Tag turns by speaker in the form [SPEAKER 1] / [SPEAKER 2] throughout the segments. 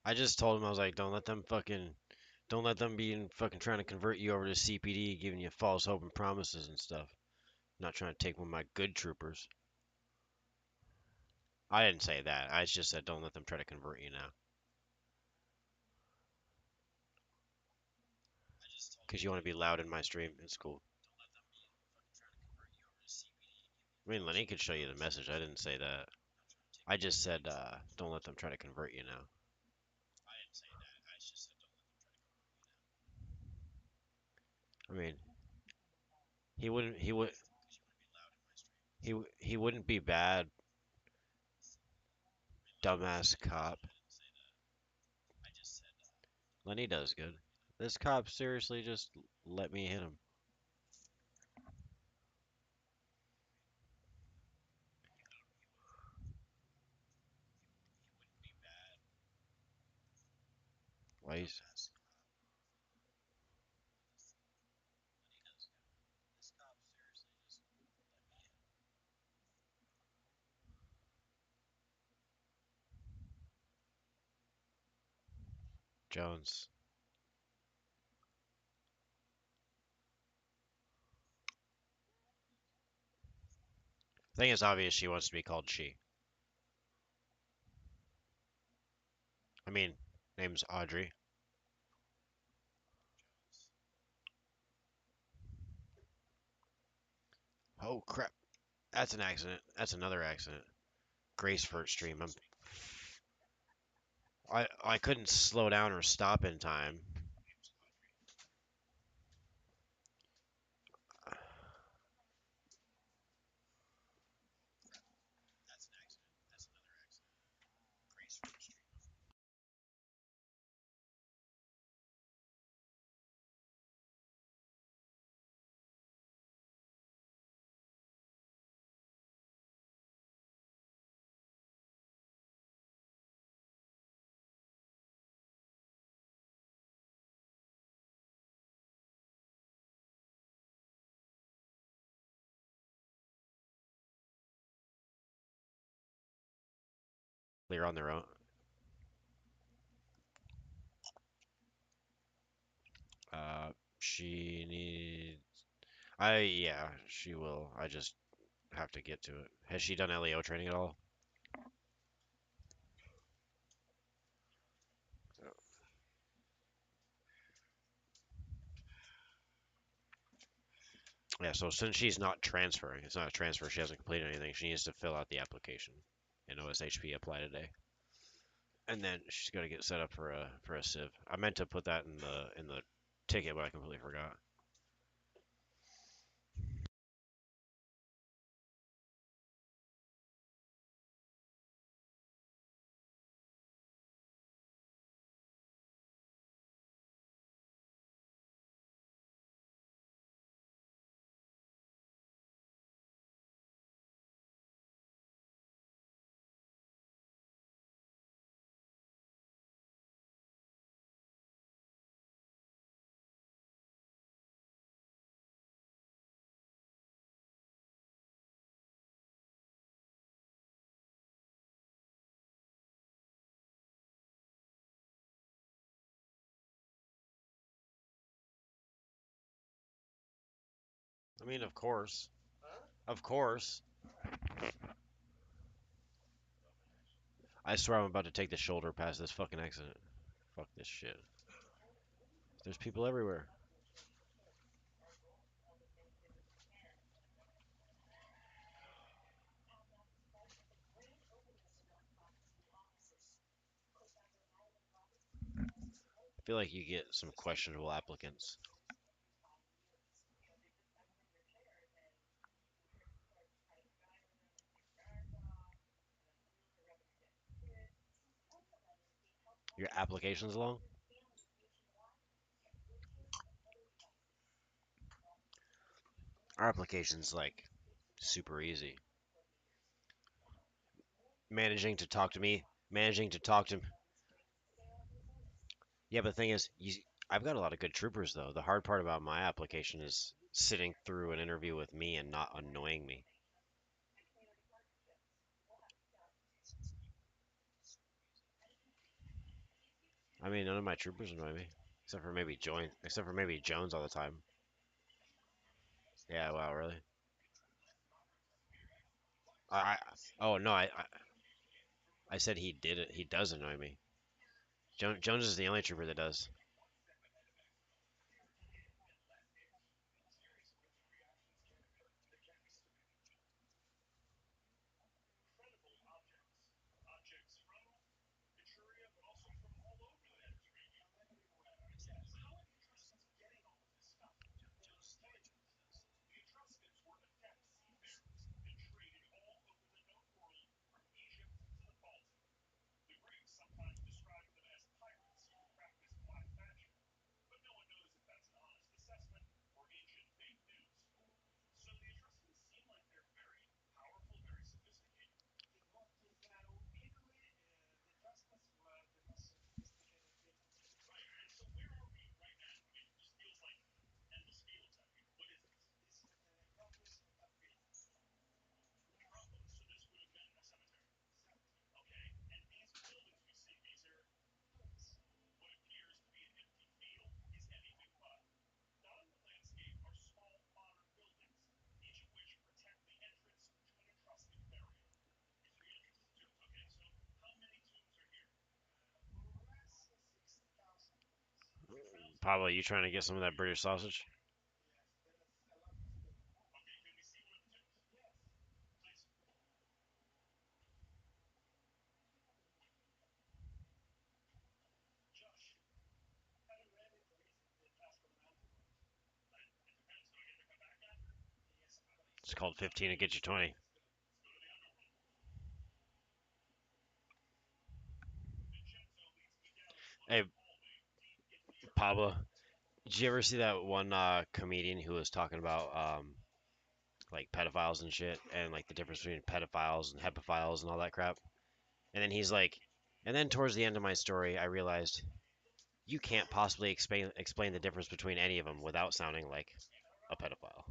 [SPEAKER 1] I just told him I was like, don't let them be in fucking trying to convert you over to CPD, giving you false hope and promises and stuff. Not trying to take one of my good troopers. I didn't say that. I just said don't let them try to convert you now. Because you want to be loud in my stream. It's cool. I mean, Lenny could show you the message. I didn't say that. I just said don't let them try to convert you now. I mean, he wouldn't. He wouldn't be bad, dumbass cop. Lenny does good. This cop seriously just let me hit him. Why he's Jones? I think it's obvious she wants to be called she. I mean, name's Audrey. Oh crap! That's an accident. That's another accident. Gracefort stream. I couldn't slow down or stop in time. They're on their own. She needs. Yeah, she will. I just have to get to it. Has she done LEO training at all? Yeah, so since she's not transferring, it's not a transfer, she hasn't completed anything, she needs to fill out the application in OSHP apply today. And then she's got to get set up for a civ. I meant to put that in the ticket, but I completely forgot. I mean, of course. Of course. I swear I'm about to take the shoulder past this fucking accident. Fuck this shit. There's people everywhere. I feel like you get some questionable applicants. Your application's long? Our application's like super easy. Managing to talk to me, managing to talk to. Yeah, but the thing is, I've got a lot of good troopers though. The hard part about my application is sitting through an interview with me and not annoying me. I mean, none of my troopers annoy me, except for maybe Jones all the time. Yeah, wow, really? I oh no, I said he did it. He does annoy me. Jones is the only trooper that does. Pablo, you trying to get some of that British sausage? It's called 15 to get you 20. Hey, Pablo, did you ever see that one comedian who was talking about like pedophiles and shit, and like the difference between pedophiles and hepaphiles and all that crap? And then he's like, and then towards the end of my story, I realized you can't possibly explain the difference between any of them without sounding like a pedophile.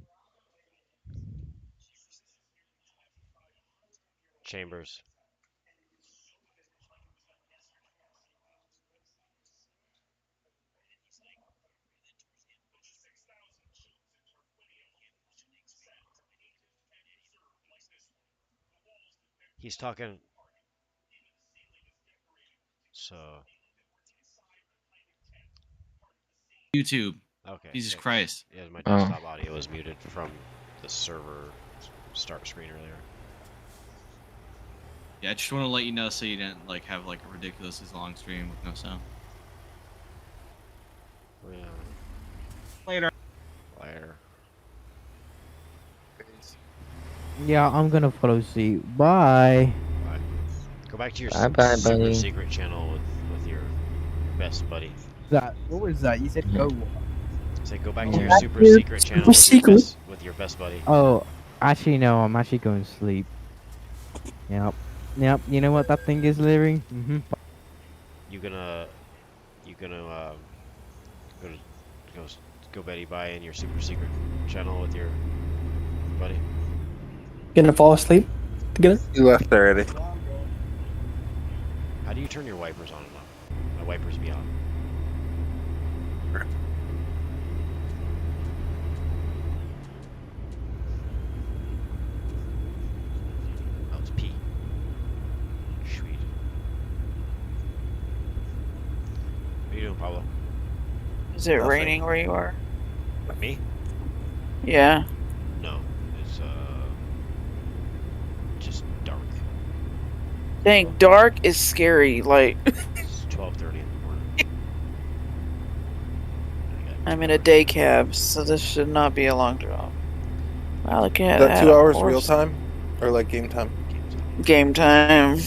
[SPEAKER 1] Chambers. He's talking. So
[SPEAKER 2] YouTube.
[SPEAKER 1] okay,
[SPEAKER 2] Jesus
[SPEAKER 1] yeah, 'cause
[SPEAKER 2] Christ.
[SPEAKER 1] yeah, my
[SPEAKER 3] Oh.
[SPEAKER 1] desktop audio was muted from the server start screen earlier.
[SPEAKER 2] Yeah, I just want to let you know so you didn't like have like a ridiculously long stream with no sound.
[SPEAKER 1] Yeah.
[SPEAKER 2] Later.
[SPEAKER 1] Later.
[SPEAKER 4] Yeah, I'm gonna follow suit. Bye.
[SPEAKER 1] Bye. Go back to your
[SPEAKER 3] Bye-bye,
[SPEAKER 1] super
[SPEAKER 3] buddy.
[SPEAKER 1] secret channel with your best buddy.
[SPEAKER 4] What was that? You said go.
[SPEAKER 1] Say go back
[SPEAKER 4] Oh.
[SPEAKER 1] to your
[SPEAKER 4] Back
[SPEAKER 1] super secret channel with your best buddy.
[SPEAKER 4] Oh, actually no. I'm actually going to sleep. Yep. Yep. You know what that thing is, Leary? Mhm.
[SPEAKER 1] You gonna go to go go Betty bye in your super secret channel with your buddy.
[SPEAKER 5] Gonna fall asleep together?
[SPEAKER 3] You left already.
[SPEAKER 1] How do you turn your wipers on and off? My wipers be on. Oh, it's P. Sweet. What are you doing, Pablo?
[SPEAKER 6] Is it raining where you are?
[SPEAKER 1] Me?
[SPEAKER 6] Yeah.
[SPEAKER 1] No. It's just dark.
[SPEAKER 6] Dang, dark is scary. Like,
[SPEAKER 1] It's 12:30 in the morning.
[SPEAKER 6] I'm in a day cab, so this should not be a long drive. Wow, look at
[SPEAKER 7] Is that
[SPEAKER 6] that
[SPEAKER 7] 2 hours
[SPEAKER 6] horse.
[SPEAKER 7] real time? Or like game time?
[SPEAKER 6] Game time.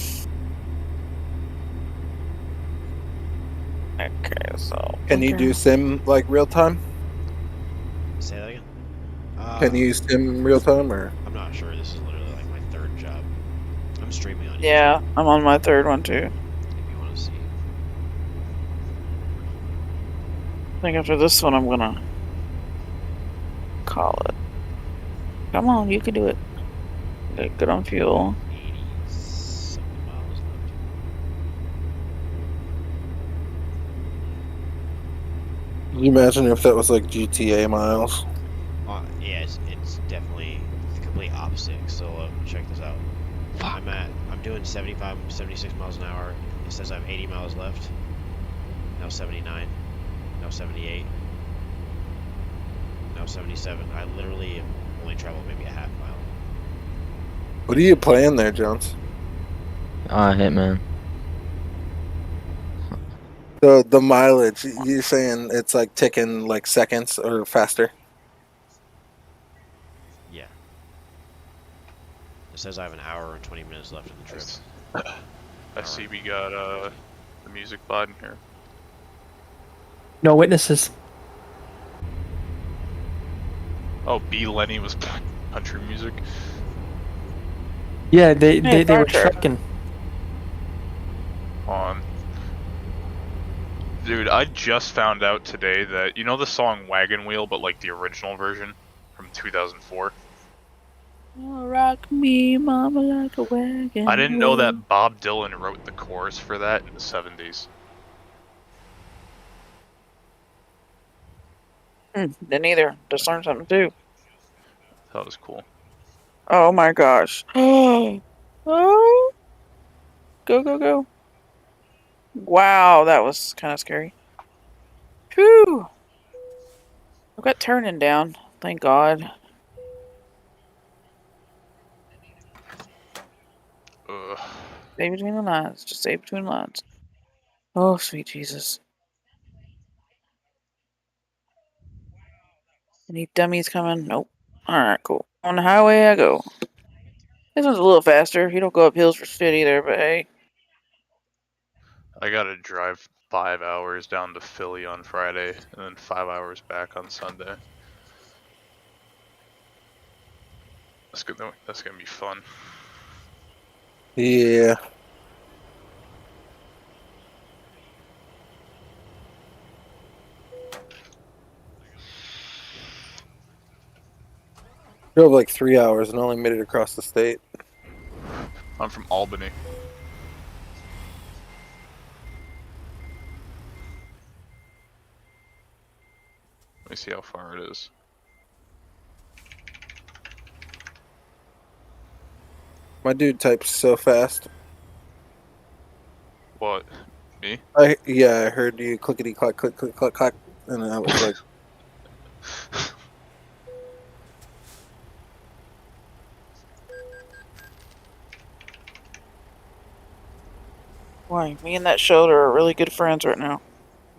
[SPEAKER 6] Okay, so.
[SPEAKER 7] Can you do sim like real time?
[SPEAKER 1] Say that again?
[SPEAKER 7] Can you sim real time or?
[SPEAKER 1] I'm not sure. This is literally like my third job. I'm streaming on YouTube.
[SPEAKER 6] Yeah, I'm on my third one too.
[SPEAKER 1] If you want to see.
[SPEAKER 6] I think after this one, I'm gonna call it. Come on, you can do it. Get good on fuel.
[SPEAKER 1] 80 something miles left.
[SPEAKER 7] you imagine if that was like GTA miles?
[SPEAKER 1] Yeah, it's definitely the complete opposite. So check this out. I'm doing 75, 76 miles an hour. It says I have 80 miles left. Now 79. Now 78. Now 77. I literally have only traveled maybe a half mile.
[SPEAKER 7] What are you playing there, Jones?
[SPEAKER 3] Hitman.
[SPEAKER 7] The mileage, you're saying it's like ticking like seconds or faster?
[SPEAKER 1] Yeah. It says I have an hour and 20 minutes left in the trip.
[SPEAKER 8] I see we got the music bot in here.
[SPEAKER 5] No witnesses.
[SPEAKER 8] Oh, B. Lenny was playing country music.
[SPEAKER 5] Yeah, they were
[SPEAKER 6] Archer.
[SPEAKER 5] trucking.
[SPEAKER 8] On. Dude, I just found out today that, you know the song Wagon Wheel, but like the original version from 2004?
[SPEAKER 6] Oh, rock me, mama, like a wagon.
[SPEAKER 8] I didn't know that Bob Dylan wrote the chorus for that in the 70s.
[SPEAKER 6] Didn't either. Just learned something too.
[SPEAKER 8] That was cool.
[SPEAKER 6] Oh my gosh. Oh. Go, go, go. Wow, that was kind of scary. Whew. I've got turning down. Thank God.
[SPEAKER 8] Ugh.
[SPEAKER 6] Stay between the lines. Just stay between the lines. Oh, sweet Jesus. Any dummies coming? Nope. Alright, cool. On the highway I go. This one's a little faster. You don't go up hills for shit either, but hey.
[SPEAKER 8] I gotta drive 5 hours down to Philly on Friday, and then 5 hours back on Sunday. That's gonna be fun.
[SPEAKER 7] Yeah. Drove like 3 hours and only made it across the state.
[SPEAKER 8] I'm from Albany. Let me see how far it is.
[SPEAKER 7] My dude types so fast.
[SPEAKER 8] What? Me?
[SPEAKER 7] I heard you clickety clack click click clack clack, and I was like,
[SPEAKER 6] Why, me and that shoulder are really good friends right now.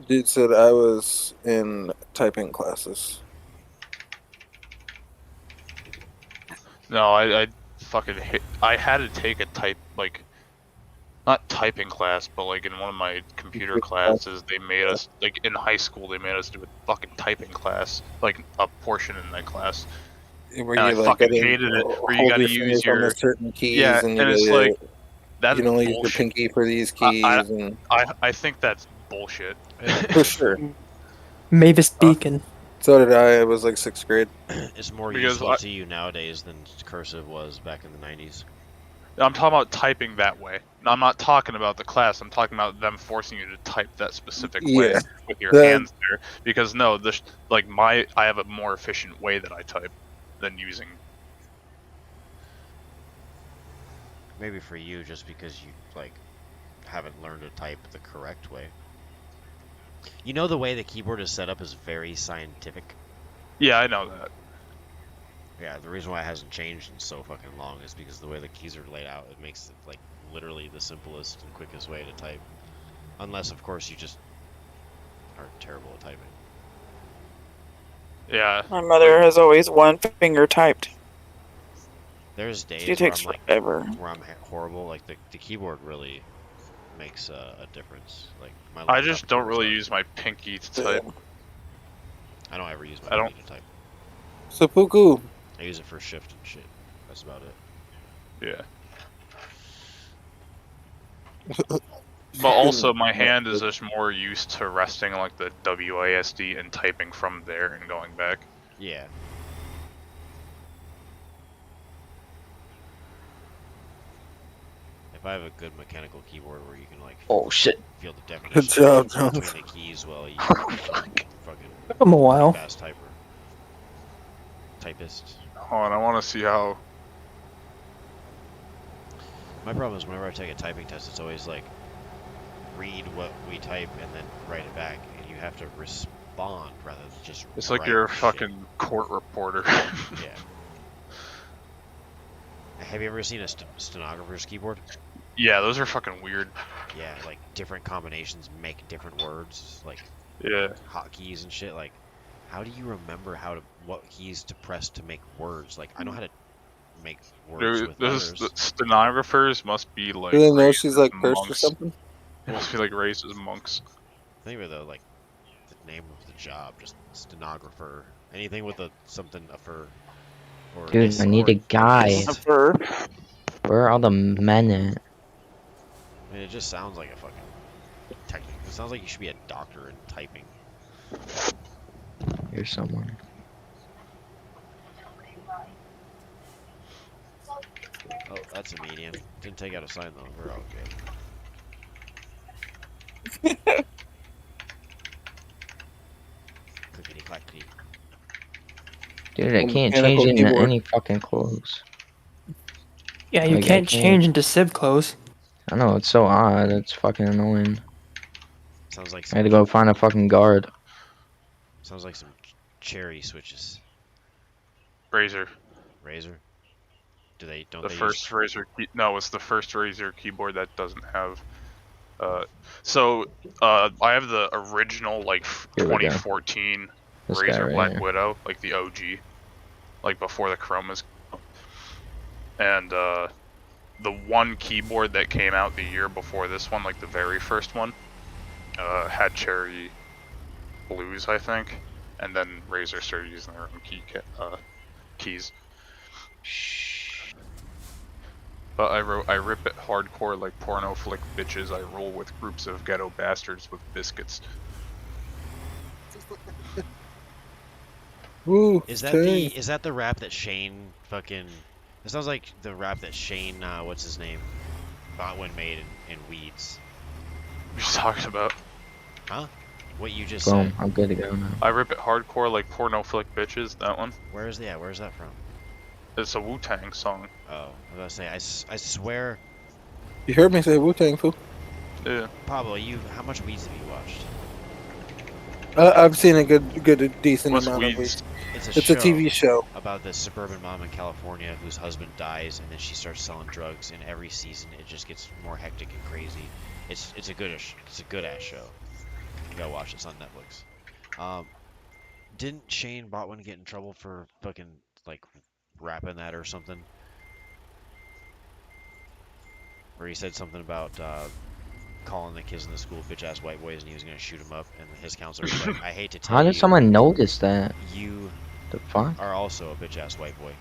[SPEAKER 7] dude said I was in typing classes.
[SPEAKER 8] No, I fucking hate. I had to take a not typing class, but like in one of my computer classes, they made us, like in high school, they made us do a fucking typing class, like a portion in that class.
[SPEAKER 7] Where
[SPEAKER 8] And I
[SPEAKER 7] you
[SPEAKER 8] fucking
[SPEAKER 7] gotta
[SPEAKER 8] hated it, where you
[SPEAKER 7] hold
[SPEAKER 8] gotta
[SPEAKER 7] your
[SPEAKER 8] use
[SPEAKER 7] fingers on
[SPEAKER 8] your,
[SPEAKER 7] the certain keys,
[SPEAKER 8] yeah,
[SPEAKER 7] and
[SPEAKER 8] and it's like, that's
[SPEAKER 7] you can only use your
[SPEAKER 8] bullshit.
[SPEAKER 7] pinky for these keys, and
[SPEAKER 8] I think that's bullshit.
[SPEAKER 7] for sure.
[SPEAKER 5] Mavis Beacon.
[SPEAKER 7] So did I. It was like 6th grade.
[SPEAKER 1] It's more
[SPEAKER 8] Because
[SPEAKER 1] useful to you nowadays than cursive was back in the 90s.
[SPEAKER 8] I'm talking about typing that way. I'm not talking about the class. I'm talking about them forcing you to type that specific way
[SPEAKER 7] Yeah.
[SPEAKER 8] with your hands there. Because no, I have a more efficient way that I type than using.
[SPEAKER 1] Maybe for you, just because you haven't learned to type the correct way. You know, the way the keyboard is set up is very scientific.
[SPEAKER 8] Yeah, I know that.
[SPEAKER 1] Yeah, the reason why it hasn't changed in so fucking long is because the way the keys are laid out, it makes it like literally the simplest and quickest way to type. Unless, of course, you just are terrible at typing.
[SPEAKER 8] Yeah.
[SPEAKER 6] My mother has always one finger typed.
[SPEAKER 1] There's days
[SPEAKER 6] She
[SPEAKER 1] where
[SPEAKER 6] takes
[SPEAKER 1] I'm like,
[SPEAKER 6] forever.
[SPEAKER 1] where I'm horrible. Like the keyboard really makes a difference. Like my
[SPEAKER 8] I
[SPEAKER 1] laptop
[SPEAKER 8] just don't
[SPEAKER 1] keyboard's
[SPEAKER 8] really
[SPEAKER 1] not-
[SPEAKER 8] use my pinky to type.
[SPEAKER 1] I don't ever use my
[SPEAKER 8] I don't-
[SPEAKER 1] pinky to type.
[SPEAKER 7] Seppuku.
[SPEAKER 1] I use it for shift and shit. That's about it.
[SPEAKER 8] Yeah. But also, my hand is just more used to resting like the WASD and typing from there and going back.
[SPEAKER 1] Yeah. If I have a good mechanical keyboard where you can like
[SPEAKER 3] Oh shit.
[SPEAKER 1] feel the definition
[SPEAKER 7] job,
[SPEAKER 1] between
[SPEAKER 7] Jones.
[SPEAKER 1] the keys while you
[SPEAKER 3] Fuck.
[SPEAKER 1] fucking
[SPEAKER 5] Took him a while.
[SPEAKER 1] Fast typer. Typist.
[SPEAKER 8] Hold on, I want to see how.
[SPEAKER 1] My problem is whenever I take a typing test, it's always like read what we type and then write it back, and you have to respond rather than just.
[SPEAKER 8] It's like
[SPEAKER 1] write
[SPEAKER 8] you're a
[SPEAKER 1] shit.
[SPEAKER 8] fucking court reporter.
[SPEAKER 1] Yeah. Have you ever seen a stenographer's keyboard?
[SPEAKER 8] Yeah, those are fucking weird.
[SPEAKER 1] Yeah, like different combinations make different words, like
[SPEAKER 8] Yeah.
[SPEAKER 1] hotkeys and shit. Like, how do you remember what keys to press to make words? Like, I know how to make words with
[SPEAKER 8] Those
[SPEAKER 1] letters.
[SPEAKER 8] stenographers must be like.
[SPEAKER 7] Do they know
[SPEAKER 8] raised
[SPEAKER 7] she's like
[SPEAKER 8] as
[SPEAKER 7] cursed or
[SPEAKER 8] monks.
[SPEAKER 7] something?
[SPEAKER 8] They must be like raised as monks.
[SPEAKER 1] Think of it though, like the name of the job, just stenographer. Anything with something a fur. Or
[SPEAKER 3] Dude, I need a guy.
[SPEAKER 6] A fur.
[SPEAKER 3] Where are all the men at?
[SPEAKER 1] I mean, it just sounds like a fucking technique. It sounds like you should be a doctor in typing.
[SPEAKER 3] Here's someone.
[SPEAKER 1] Oh, that's a medium. Didn't take out a sign though. We're all good. Clickety clackety.
[SPEAKER 3] Dude, I can't
[SPEAKER 7] Mechanical
[SPEAKER 3] change into
[SPEAKER 7] keyboard.
[SPEAKER 3] any fucking clothes.
[SPEAKER 5] Yeah, you
[SPEAKER 3] Like, I
[SPEAKER 5] can't
[SPEAKER 3] can't-
[SPEAKER 5] change into Civ clothes.
[SPEAKER 3] I know, it's so odd. It's fucking annoying.
[SPEAKER 1] Sounds like
[SPEAKER 3] I had to go find a fucking guard.
[SPEAKER 1] Sounds like some cherry switches.
[SPEAKER 8] Razer.
[SPEAKER 1] Razor. Don't
[SPEAKER 8] The
[SPEAKER 1] they
[SPEAKER 8] first Razer no, it's the first Razer keyboard that doesn't have. I have the original like
[SPEAKER 3] Here we go.
[SPEAKER 8] 2014
[SPEAKER 3] This guy
[SPEAKER 8] Razer
[SPEAKER 3] right
[SPEAKER 8] Black
[SPEAKER 3] here.
[SPEAKER 8] Widow, like the OG, like before the Chromas. And the one keyboard that came out the year before this one, like the very first one, had cherry blues, I think, and then Razer started using their own keys. But I rip it hardcore like porno flick bitches. I roll with groups of ghetto bastards with biscuits.
[SPEAKER 7] Ooh,
[SPEAKER 1] Is that
[SPEAKER 7] dang.
[SPEAKER 1] the rap that Shane fucking? It sounds like the rap that Shane, what's his name, Botwin made in Weeds.
[SPEAKER 8] What are you talking about?
[SPEAKER 1] Huh? What you just
[SPEAKER 3] Boom,
[SPEAKER 1] said.
[SPEAKER 3] I'm good to go now.
[SPEAKER 8] I rip it hardcore like porno flick bitches. That one.
[SPEAKER 1] Where's that from?
[SPEAKER 8] It's a Wu-Tang song.
[SPEAKER 1] Oh, I was gonna say, I swear,
[SPEAKER 7] You heard me say Wu-Tang, fool.
[SPEAKER 8] Yeah.
[SPEAKER 1] Pablo, how much Weeds have you watched?
[SPEAKER 7] I've seen a decent
[SPEAKER 8] What's
[SPEAKER 7] amount of
[SPEAKER 8] Weeds?
[SPEAKER 7] it.
[SPEAKER 1] It's
[SPEAKER 7] It's a TV show.
[SPEAKER 1] about this suburban mom in California whose husband dies, and then she starts selling drugs. And every season, it just gets more hectic and crazy. It's a good ass show. You gotta watch it. It's on Netflix. Didn't Shane Botwin get in trouble for fucking like rapping that or something? Where he said something about calling the kids in the school bitch ass white boys, and he was gonna shoot them up. And his counselor was like, "I hate to tell
[SPEAKER 3] How
[SPEAKER 1] you,
[SPEAKER 3] did someone notice that?
[SPEAKER 1] you
[SPEAKER 3] The fuck?
[SPEAKER 1] are also a bitch ass white boy."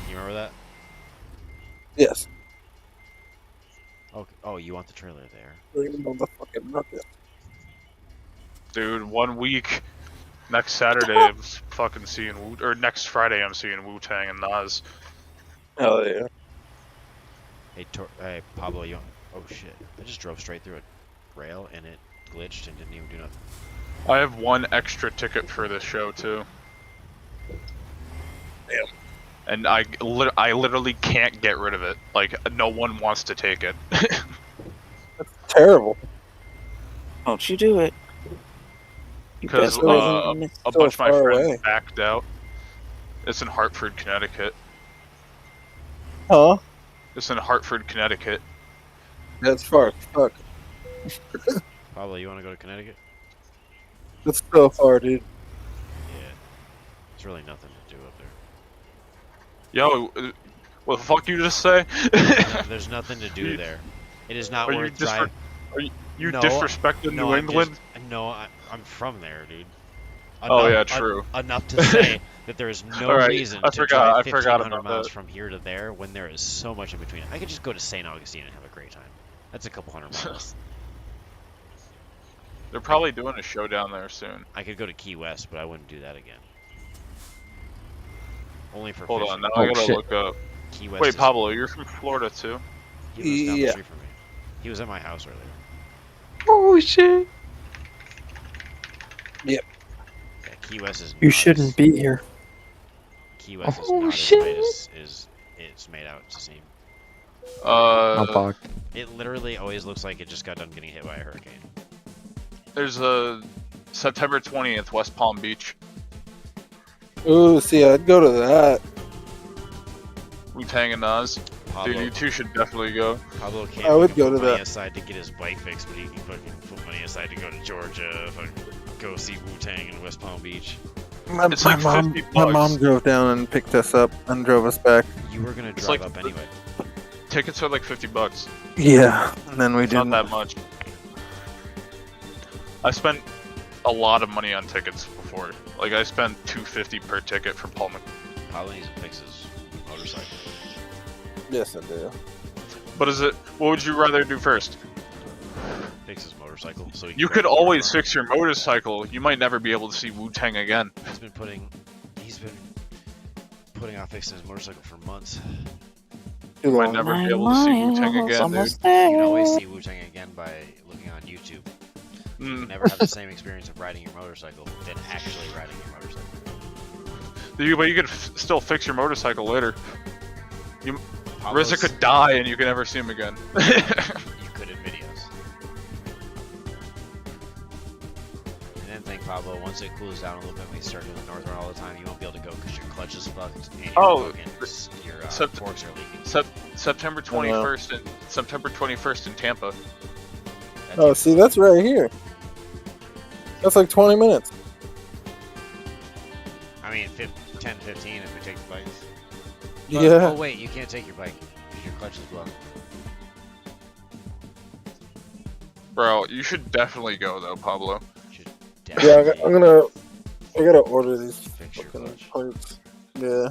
[SPEAKER 1] You remember that?
[SPEAKER 7] Yes.
[SPEAKER 1] Okay. Oh, you want the trailer there?
[SPEAKER 7] Motherfucking rocket.
[SPEAKER 8] Dude, 1 week. Next Saturday, I'm fucking seeing next Friday, I'm seeing Wu-Tang and Nas.
[SPEAKER 7] Hell yeah.
[SPEAKER 1] Hey, Pablo, oh shit! I just drove straight through a rail and it glitched and didn't even do nothing.
[SPEAKER 8] I have one extra ticket for this show too.
[SPEAKER 7] Damn.
[SPEAKER 8] And I literally can't get rid of it. Like, no one wants to take it.
[SPEAKER 7] Terrible.
[SPEAKER 6] Don't you do it. You
[SPEAKER 8] Because
[SPEAKER 6] best way.
[SPEAKER 8] a
[SPEAKER 7] So
[SPEAKER 8] bunch of my
[SPEAKER 7] far
[SPEAKER 8] friends
[SPEAKER 7] away.
[SPEAKER 8] backed out. It's in Hartford, Connecticut.
[SPEAKER 7] Huh?
[SPEAKER 8] It's in Hartford, Connecticut.
[SPEAKER 7] That's far as fuck.
[SPEAKER 1] Pablo, you want to go to Connecticut?
[SPEAKER 7] That's so far, dude.
[SPEAKER 1] Yeah. There's really nothing to do up there.
[SPEAKER 8] Yo, what the fuck you just say?
[SPEAKER 1] There's nothing to do there. It is not
[SPEAKER 8] Are you
[SPEAKER 1] worth driving.
[SPEAKER 8] You
[SPEAKER 1] No,
[SPEAKER 8] disrespecting
[SPEAKER 1] No,
[SPEAKER 8] New
[SPEAKER 1] I'm
[SPEAKER 8] England?
[SPEAKER 1] I'm from there, dude.
[SPEAKER 8] Oh, yeah, true.
[SPEAKER 1] Enough to say that there is no
[SPEAKER 8] Alright,
[SPEAKER 1] reason
[SPEAKER 8] I
[SPEAKER 1] to
[SPEAKER 8] forgot
[SPEAKER 1] drive 1,500
[SPEAKER 8] about
[SPEAKER 1] miles
[SPEAKER 8] that.
[SPEAKER 1] from here to there when there is so much in between. I could just go to St. Augustine and have a great time. That's a couple hundred miles.
[SPEAKER 8] They're probably doing a show down there soon.
[SPEAKER 1] I could go to Key West, but I wouldn't do that again. Only for
[SPEAKER 8] Hold
[SPEAKER 1] fishing.
[SPEAKER 8] on, now
[SPEAKER 3] Oh,
[SPEAKER 8] I gotta
[SPEAKER 3] shit.
[SPEAKER 8] look up.
[SPEAKER 1] Key West
[SPEAKER 8] Wait,
[SPEAKER 1] is-
[SPEAKER 8] Pablo, you're from Florida too?
[SPEAKER 1] He lives down the
[SPEAKER 7] Yeah.
[SPEAKER 1] street from me. He was at my house earlier.
[SPEAKER 3] Oh shit!
[SPEAKER 7] Yep.
[SPEAKER 1] Yeah, Key West is
[SPEAKER 5] You
[SPEAKER 1] not
[SPEAKER 5] shouldn't
[SPEAKER 1] as,
[SPEAKER 5] be here.
[SPEAKER 1] Key West is
[SPEAKER 3] Oh,
[SPEAKER 1] not as
[SPEAKER 3] shit.
[SPEAKER 1] tight as it's made out to seem.
[SPEAKER 3] I'm fucked.
[SPEAKER 1] It literally always looks like it just got done getting hit by a hurricane.
[SPEAKER 8] There's a September 20th, West Palm Beach.
[SPEAKER 7] Ooh, see, I'd go to that.
[SPEAKER 8] Wu-Tang and Nas.
[SPEAKER 1] Pablo,
[SPEAKER 8] Dude, you two should definitely go.
[SPEAKER 1] Pablo can't
[SPEAKER 7] I would
[SPEAKER 1] fucking
[SPEAKER 7] go
[SPEAKER 1] put
[SPEAKER 7] to
[SPEAKER 1] money
[SPEAKER 7] that.
[SPEAKER 1] aside to get his bike fixed, but he can fucking put money aside to go to Georgia, fucking go see Wu-Tang in West Palm Beach.
[SPEAKER 8] It's like 50
[SPEAKER 7] My
[SPEAKER 8] bucks.
[SPEAKER 7] mom drove down and picked us up and drove us back.
[SPEAKER 1] You were gonna
[SPEAKER 8] It's
[SPEAKER 1] drive
[SPEAKER 8] like-
[SPEAKER 1] up anyway.
[SPEAKER 8] Tickets are like 50 bucks.
[SPEAKER 7] Yeah, and then we
[SPEAKER 8] It's
[SPEAKER 7] didn't.
[SPEAKER 8] not that much. I spent a lot of money on tickets before. Like I spent $250 per ticket for Paul
[SPEAKER 1] Pablo needs to fix his motorcycle.
[SPEAKER 7] Yes, I do.
[SPEAKER 8] But is it? What would you rather do first?
[SPEAKER 1] Fix his motorcycle. So he can
[SPEAKER 8] You
[SPEAKER 1] drive
[SPEAKER 8] could
[SPEAKER 1] the car
[SPEAKER 8] always
[SPEAKER 1] around.
[SPEAKER 8] fix your motorcycle. You might never be able to see Wu-Tang again.
[SPEAKER 1] He's been putting off fixing his motorcycle for months.
[SPEAKER 7] Too
[SPEAKER 8] You might
[SPEAKER 7] long.
[SPEAKER 8] never be able to see Wu-Tang again, dude.
[SPEAKER 6] almost
[SPEAKER 1] You can
[SPEAKER 6] there.
[SPEAKER 1] always see Wu-Tang again by looking on YouTube. You
[SPEAKER 8] Mm.
[SPEAKER 1] can never have the same experience of riding your motorcycle than actually riding your motorcycle.
[SPEAKER 8] But you could still fix your motorcycle later.
[SPEAKER 1] Pablo's-
[SPEAKER 8] RZA could die and you can never see him again.
[SPEAKER 1] You could in videos. And then think, Pablo, once it cools down a little bit and we start doing the north run all the time, you won't be able to go because your clutch is fucked and your
[SPEAKER 8] Oh,
[SPEAKER 1] your
[SPEAKER 8] Sept-
[SPEAKER 1] forks are leaking.
[SPEAKER 8] September 21st and September 21st in Tampa.
[SPEAKER 1] That's
[SPEAKER 7] Oh,
[SPEAKER 1] it.
[SPEAKER 7] see, that's right here. That's like 20 minutes.
[SPEAKER 1] I mean, 10, 15 if we take the bikes. But-
[SPEAKER 7] Yeah.
[SPEAKER 1] Oh wait, you can't take your bike because your clutch is blown.
[SPEAKER 8] Bro, you should definitely go though, Pablo.
[SPEAKER 1] You should
[SPEAKER 7] Yeah,
[SPEAKER 1] definitely
[SPEAKER 7] I gotta order these
[SPEAKER 1] fix your
[SPEAKER 7] fucking
[SPEAKER 1] clutch.
[SPEAKER 7] parts. Yeah.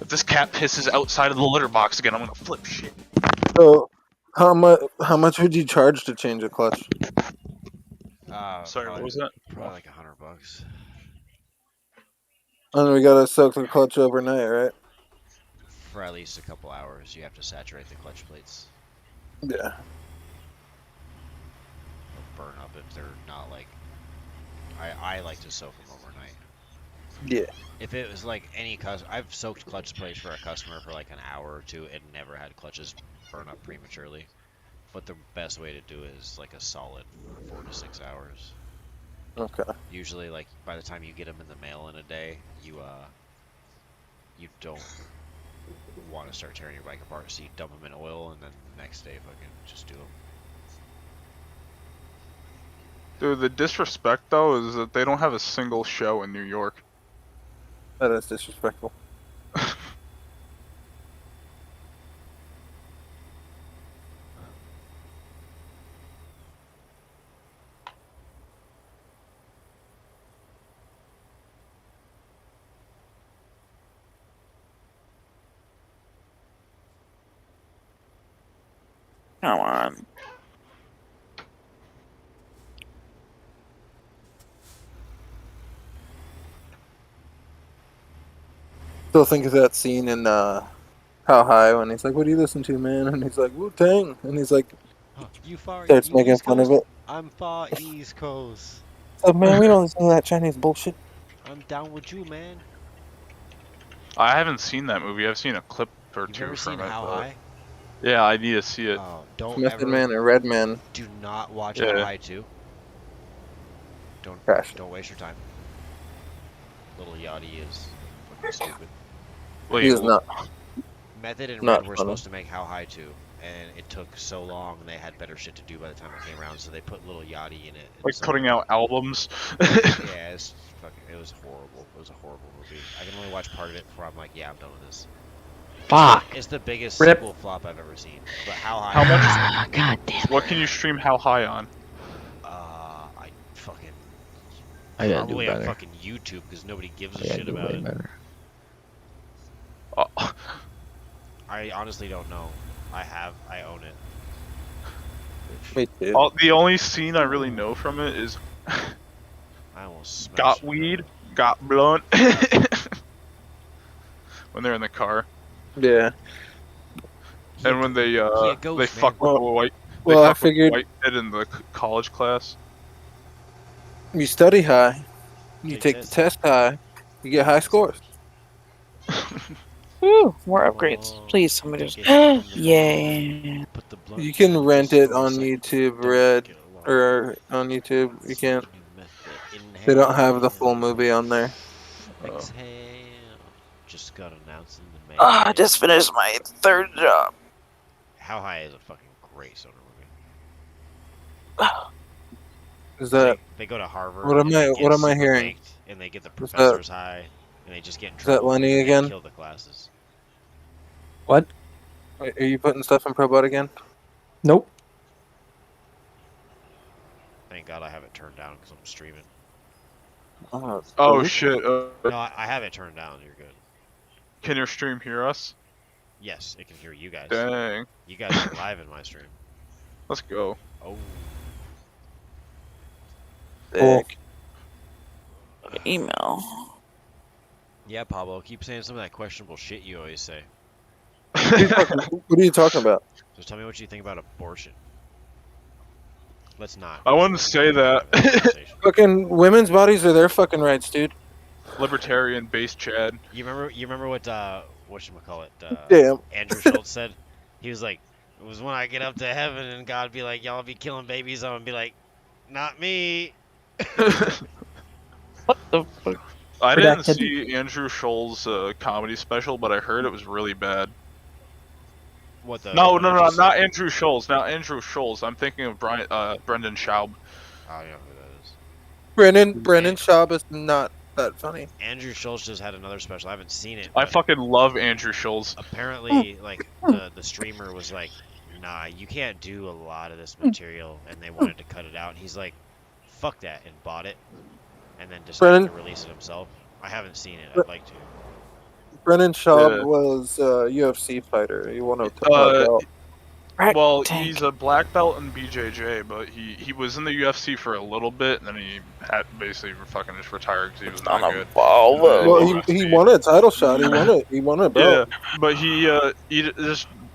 [SPEAKER 8] If this cat pisses outside of the litter box again, I'm gonna flip shit.
[SPEAKER 7] So, how much would you charge to change a clutch?
[SPEAKER 8] Sorry, what
[SPEAKER 1] probably-
[SPEAKER 8] was that?
[SPEAKER 1] Probably like $100.
[SPEAKER 7] And we gotta soak the clutch overnight, right?
[SPEAKER 1] For at least a couple hours, you have to saturate the clutch plates.
[SPEAKER 7] Yeah.
[SPEAKER 1] They'll burn up if they're not like. I like to soak them overnight.
[SPEAKER 7] Yeah.
[SPEAKER 1] If it was like any I've soaked clutch plates for a customer for like an hour or two and never had clutches burn up prematurely. But the best way to do it is like a solid 4 to 6 hours.
[SPEAKER 7] Okay.
[SPEAKER 1] Usually, like by the time you get them in the mail in a day, you don't want to start tearing your bike apart, so you dump them in oil and then the next day fucking just do them.
[SPEAKER 8] Dude, the disrespect though is that they don't have a single show in New York.
[SPEAKER 7] That is disrespectful.
[SPEAKER 6] Come on.
[SPEAKER 7] Still think of that scene in How High when he's like, "What do you listen to, man?" And he's like, "Wu-Tang," and he's like,
[SPEAKER 1] You far
[SPEAKER 7] starts making fun of it.
[SPEAKER 1] I'm far East Coast.
[SPEAKER 7] Oh man, we don't listen to that Chinese bullshit.
[SPEAKER 1] I'm down with you, man.
[SPEAKER 8] I haven't seen that movie. I've seen a clip or
[SPEAKER 1] You've
[SPEAKER 8] two
[SPEAKER 1] ever
[SPEAKER 8] from
[SPEAKER 1] seen
[SPEAKER 8] it.
[SPEAKER 1] How
[SPEAKER 8] but-
[SPEAKER 1] High?
[SPEAKER 8] Yeah, I need to see it.
[SPEAKER 1] Oh, don't
[SPEAKER 7] Method
[SPEAKER 1] ever.
[SPEAKER 7] Man and Red Man.
[SPEAKER 1] Do not watch
[SPEAKER 8] Yeah.
[SPEAKER 1] How High 2.
[SPEAKER 7] Crash.
[SPEAKER 1] Don't waste your time. Little Yachty is fucking stupid.
[SPEAKER 8] Wait,
[SPEAKER 7] He is not.
[SPEAKER 1] Method and
[SPEAKER 7] Not
[SPEAKER 1] Red were
[SPEAKER 7] funny.
[SPEAKER 1] supposed to make How High 2, and it took so long. They had better shit to do by the time it came around, so they put Little Yachty in it. and
[SPEAKER 8] like
[SPEAKER 1] so-
[SPEAKER 8] putting out albums.
[SPEAKER 1] Yeah, it was horrible. It was a horrible movie. I can only watch part of it before I'm like, yeah, I'm done with this.
[SPEAKER 3] Fuck.
[SPEAKER 1] It's the biggest
[SPEAKER 5] Rip.
[SPEAKER 1] sequel flop I've ever seen. But How High?
[SPEAKER 8] How much-
[SPEAKER 3] Ah, God damn.
[SPEAKER 8] What can you stream How High on?
[SPEAKER 1] I fucking
[SPEAKER 3] I gotta do
[SPEAKER 1] probably on
[SPEAKER 3] better.
[SPEAKER 1] fucking YouTube because nobody gives a
[SPEAKER 3] I gotta
[SPEAKER 1] shit
[SPEAKER 3] do
[SPEAKER 1] about
[SPEAKER 3] way
[SPEAKER 1] it.
[SPEAKER 3] better.
[SPEAKER 1] I honestly don't know. I own it.
[SPEAKER 7] Me too.
[SPEAKER 8] The only scene I really know from it is
[SPEAKER 1] I almost smashed
[SPEAKER 8] got
[SPEAKER 1] it.
[SPEAKER 8] weed, got blunt. When they're in the car,
[SPEAKER 7] Yeah.
[SPEAKER 8] and when they
[SPEAKER 1] ghost,
[SPEAKER 8] they
[SPEAKER 1] man.
[SPEAKER 8] fuck with the white. They
[SPEAKER 7] Well, I
[SPEAKER 8] fuck with the
[SPEAKER 7] figured.
[SPEAKER 8] white kid in the college class.
[SPEAKER 7] You study high. You
[SPEAKER 1] Take
[SPEAKER 7] take the
[SPEAKER 1] this.
[SPEAKER 7] test high. You get high scores.
[SPEAKER 6] Woo, more upgrades. Please, somebody just. Yeah.
[SPEAKER 1] Put the blunt
[SPEAKER 7] You can
[SPEAKER 1] down,
[SPEAKER 7] rent it
[SPEAKER 1] snort a
[SPEAKER 7] on
[SPEAKER 1] sack,
[SPEAKER 7] YouTube
[SPEAKER 1] don't
[SPEAKER 7] Red
[SPEAKER 1] get along.
[SPEAKER 7] or on YouTube. You
[SPEAKER 1] See
[SPEAKER 7] can't.
[SPEAKER 1] the new method.
[SPEAKER 7] They don't have the
[SPEAKER 1] Inhale.
[SPEAKER 7] full movie on there.
[SPEAKER 1] Exhale. Just got announced in the mail.
[SPEAKER 6] I just finished my third job.
[SPEAKER 1] How High is a fucking great stoner movie.
[SPEAKER 7] Is that
[SPEAKER 1] They go to Harvard.
[SPEAKER 7] what am
[SPEAKER 1] and they
[SPEAKER 7] I?
[SPEAKER 1] get
[SPEAKER 7] What am I
[SPEAKER 1] super
[SPEAKER 7] hearing?
[SPEAKER 1] baked, and they get the
[SPEAKER 7] Is that-
[SPEAKER 1] professors high, and they just get in
[SPEAKER 7] Is that
[SPEAKER 1] trouble.
[SPEAKER 7] Lenny
[SPEAKER 1] and
[SPEAKER 7] again?
[SPEAKER 1] They kill the classes.
[SPEAKER 5] What?
[SPEAKER 7] Wait, are you putting stuff in ProBot again?
[SPEAKER 5] Nope.
[SPEAKER 1] Thank God I have it turned down because I'm streaming.
[SPEAKER 8] Oh shit.
[SPEAKER 1] No, I have it turned down. You're good.
[SPEAKER 8] Can your stream hear us?
[SPEAKER 1] Yes, it can hear you guys.
[SPEAKER 8] Dang.
[SPEAKER 1] You guys are live in my stream.
[SPEAKER 8] Let's go.
[SPEAKER 1] Oh.
[SPEAKER 5] Cool.
[SPEAKER 6] Email.
[SPEAKER 1] Yeah, Pablo, keep saying some of that questionable shit you always say.
[SPEAKER 7] What are you talking about?
[SPEAKER 1] Just tell me what you think about abortion. Let's not.
[SPEAKER 8] I wouldn't say that.
[SPEAKER 7] Fucking women's bodies are their fucking rights, dude.
[SPEAKER 8] Libertarian based Chad.
[SPEAKER 1] You remember what whatchamacallit,
[SPEAKER 7] Damn.
[SPEAKER 1] Andrew Schultz said? He was like, it was when I get up to heaven and God be like, y'all be killing babies, I'm gonna be like, not me.
[SPEAKER 6] What the fuck?
[SPEAKER 8] I didn't
[SPEAKER 5] Redacted.
[SPEAKER 8] see Andrew Scholl's comedy special, but I heard it was really bad.
[SPEAKER 1] What the?
[SPEAKER 8] No,
[SPEAKER 1] what
[SPEAKER 8] no,
[SPEAKER 1] you
[SPEAKER 8] no,
[SPEAKER 1] just
[SPEAKER 8] not
[SPEAKER 1] said?
[SPEAKER 8] Andrew Scholl's. Not Andrew Scholl's. I'm thinking of Brendan Schaub.
[SPEAKER 1] I don't know who that is.
[SPEAKER 7] Brennan Schaub is not that funny.
[SPEAKER 1] Andrew Schultz just had another special. I haven't seen it.
[SPEAKER 8] I
[SPEAKER 1] but
[SPEAKER 8] fucking love Andrew Scholl's.
[SPEAKER 1] apparently, like the streamer was like, nah, you can't do a lot of this material, and they wanted to cut it out. And he's like, fuck that, and bought it, and then decided to release it himself. I haven't seen it. I'd like to.
[SPEAKER 7] Brennan Schaub
[SPEAKER 8] Yeah.
[SPEAKER 7] was a UFC fighter. He won a belt.
[SPEAKER 8] Well,
[SPEAKER 6] Tank.
[SPEAKER 8] he's a black belt in BJJ, but he was in the UFC for a little bit, and then he had basically fucking just retired because he was
[SPEAKER 6] On
[SPEAKER 8] not
[SPEAKER 6] a
[SPEAKER 8] good.
[SPEAKER 6] Volvo.
[SPEAKER 7] Well, he won a title shot. He won a
[SPEAKER 8] Yeah,
[SPEAKER 7] belt.
[SPEAKER 8] but he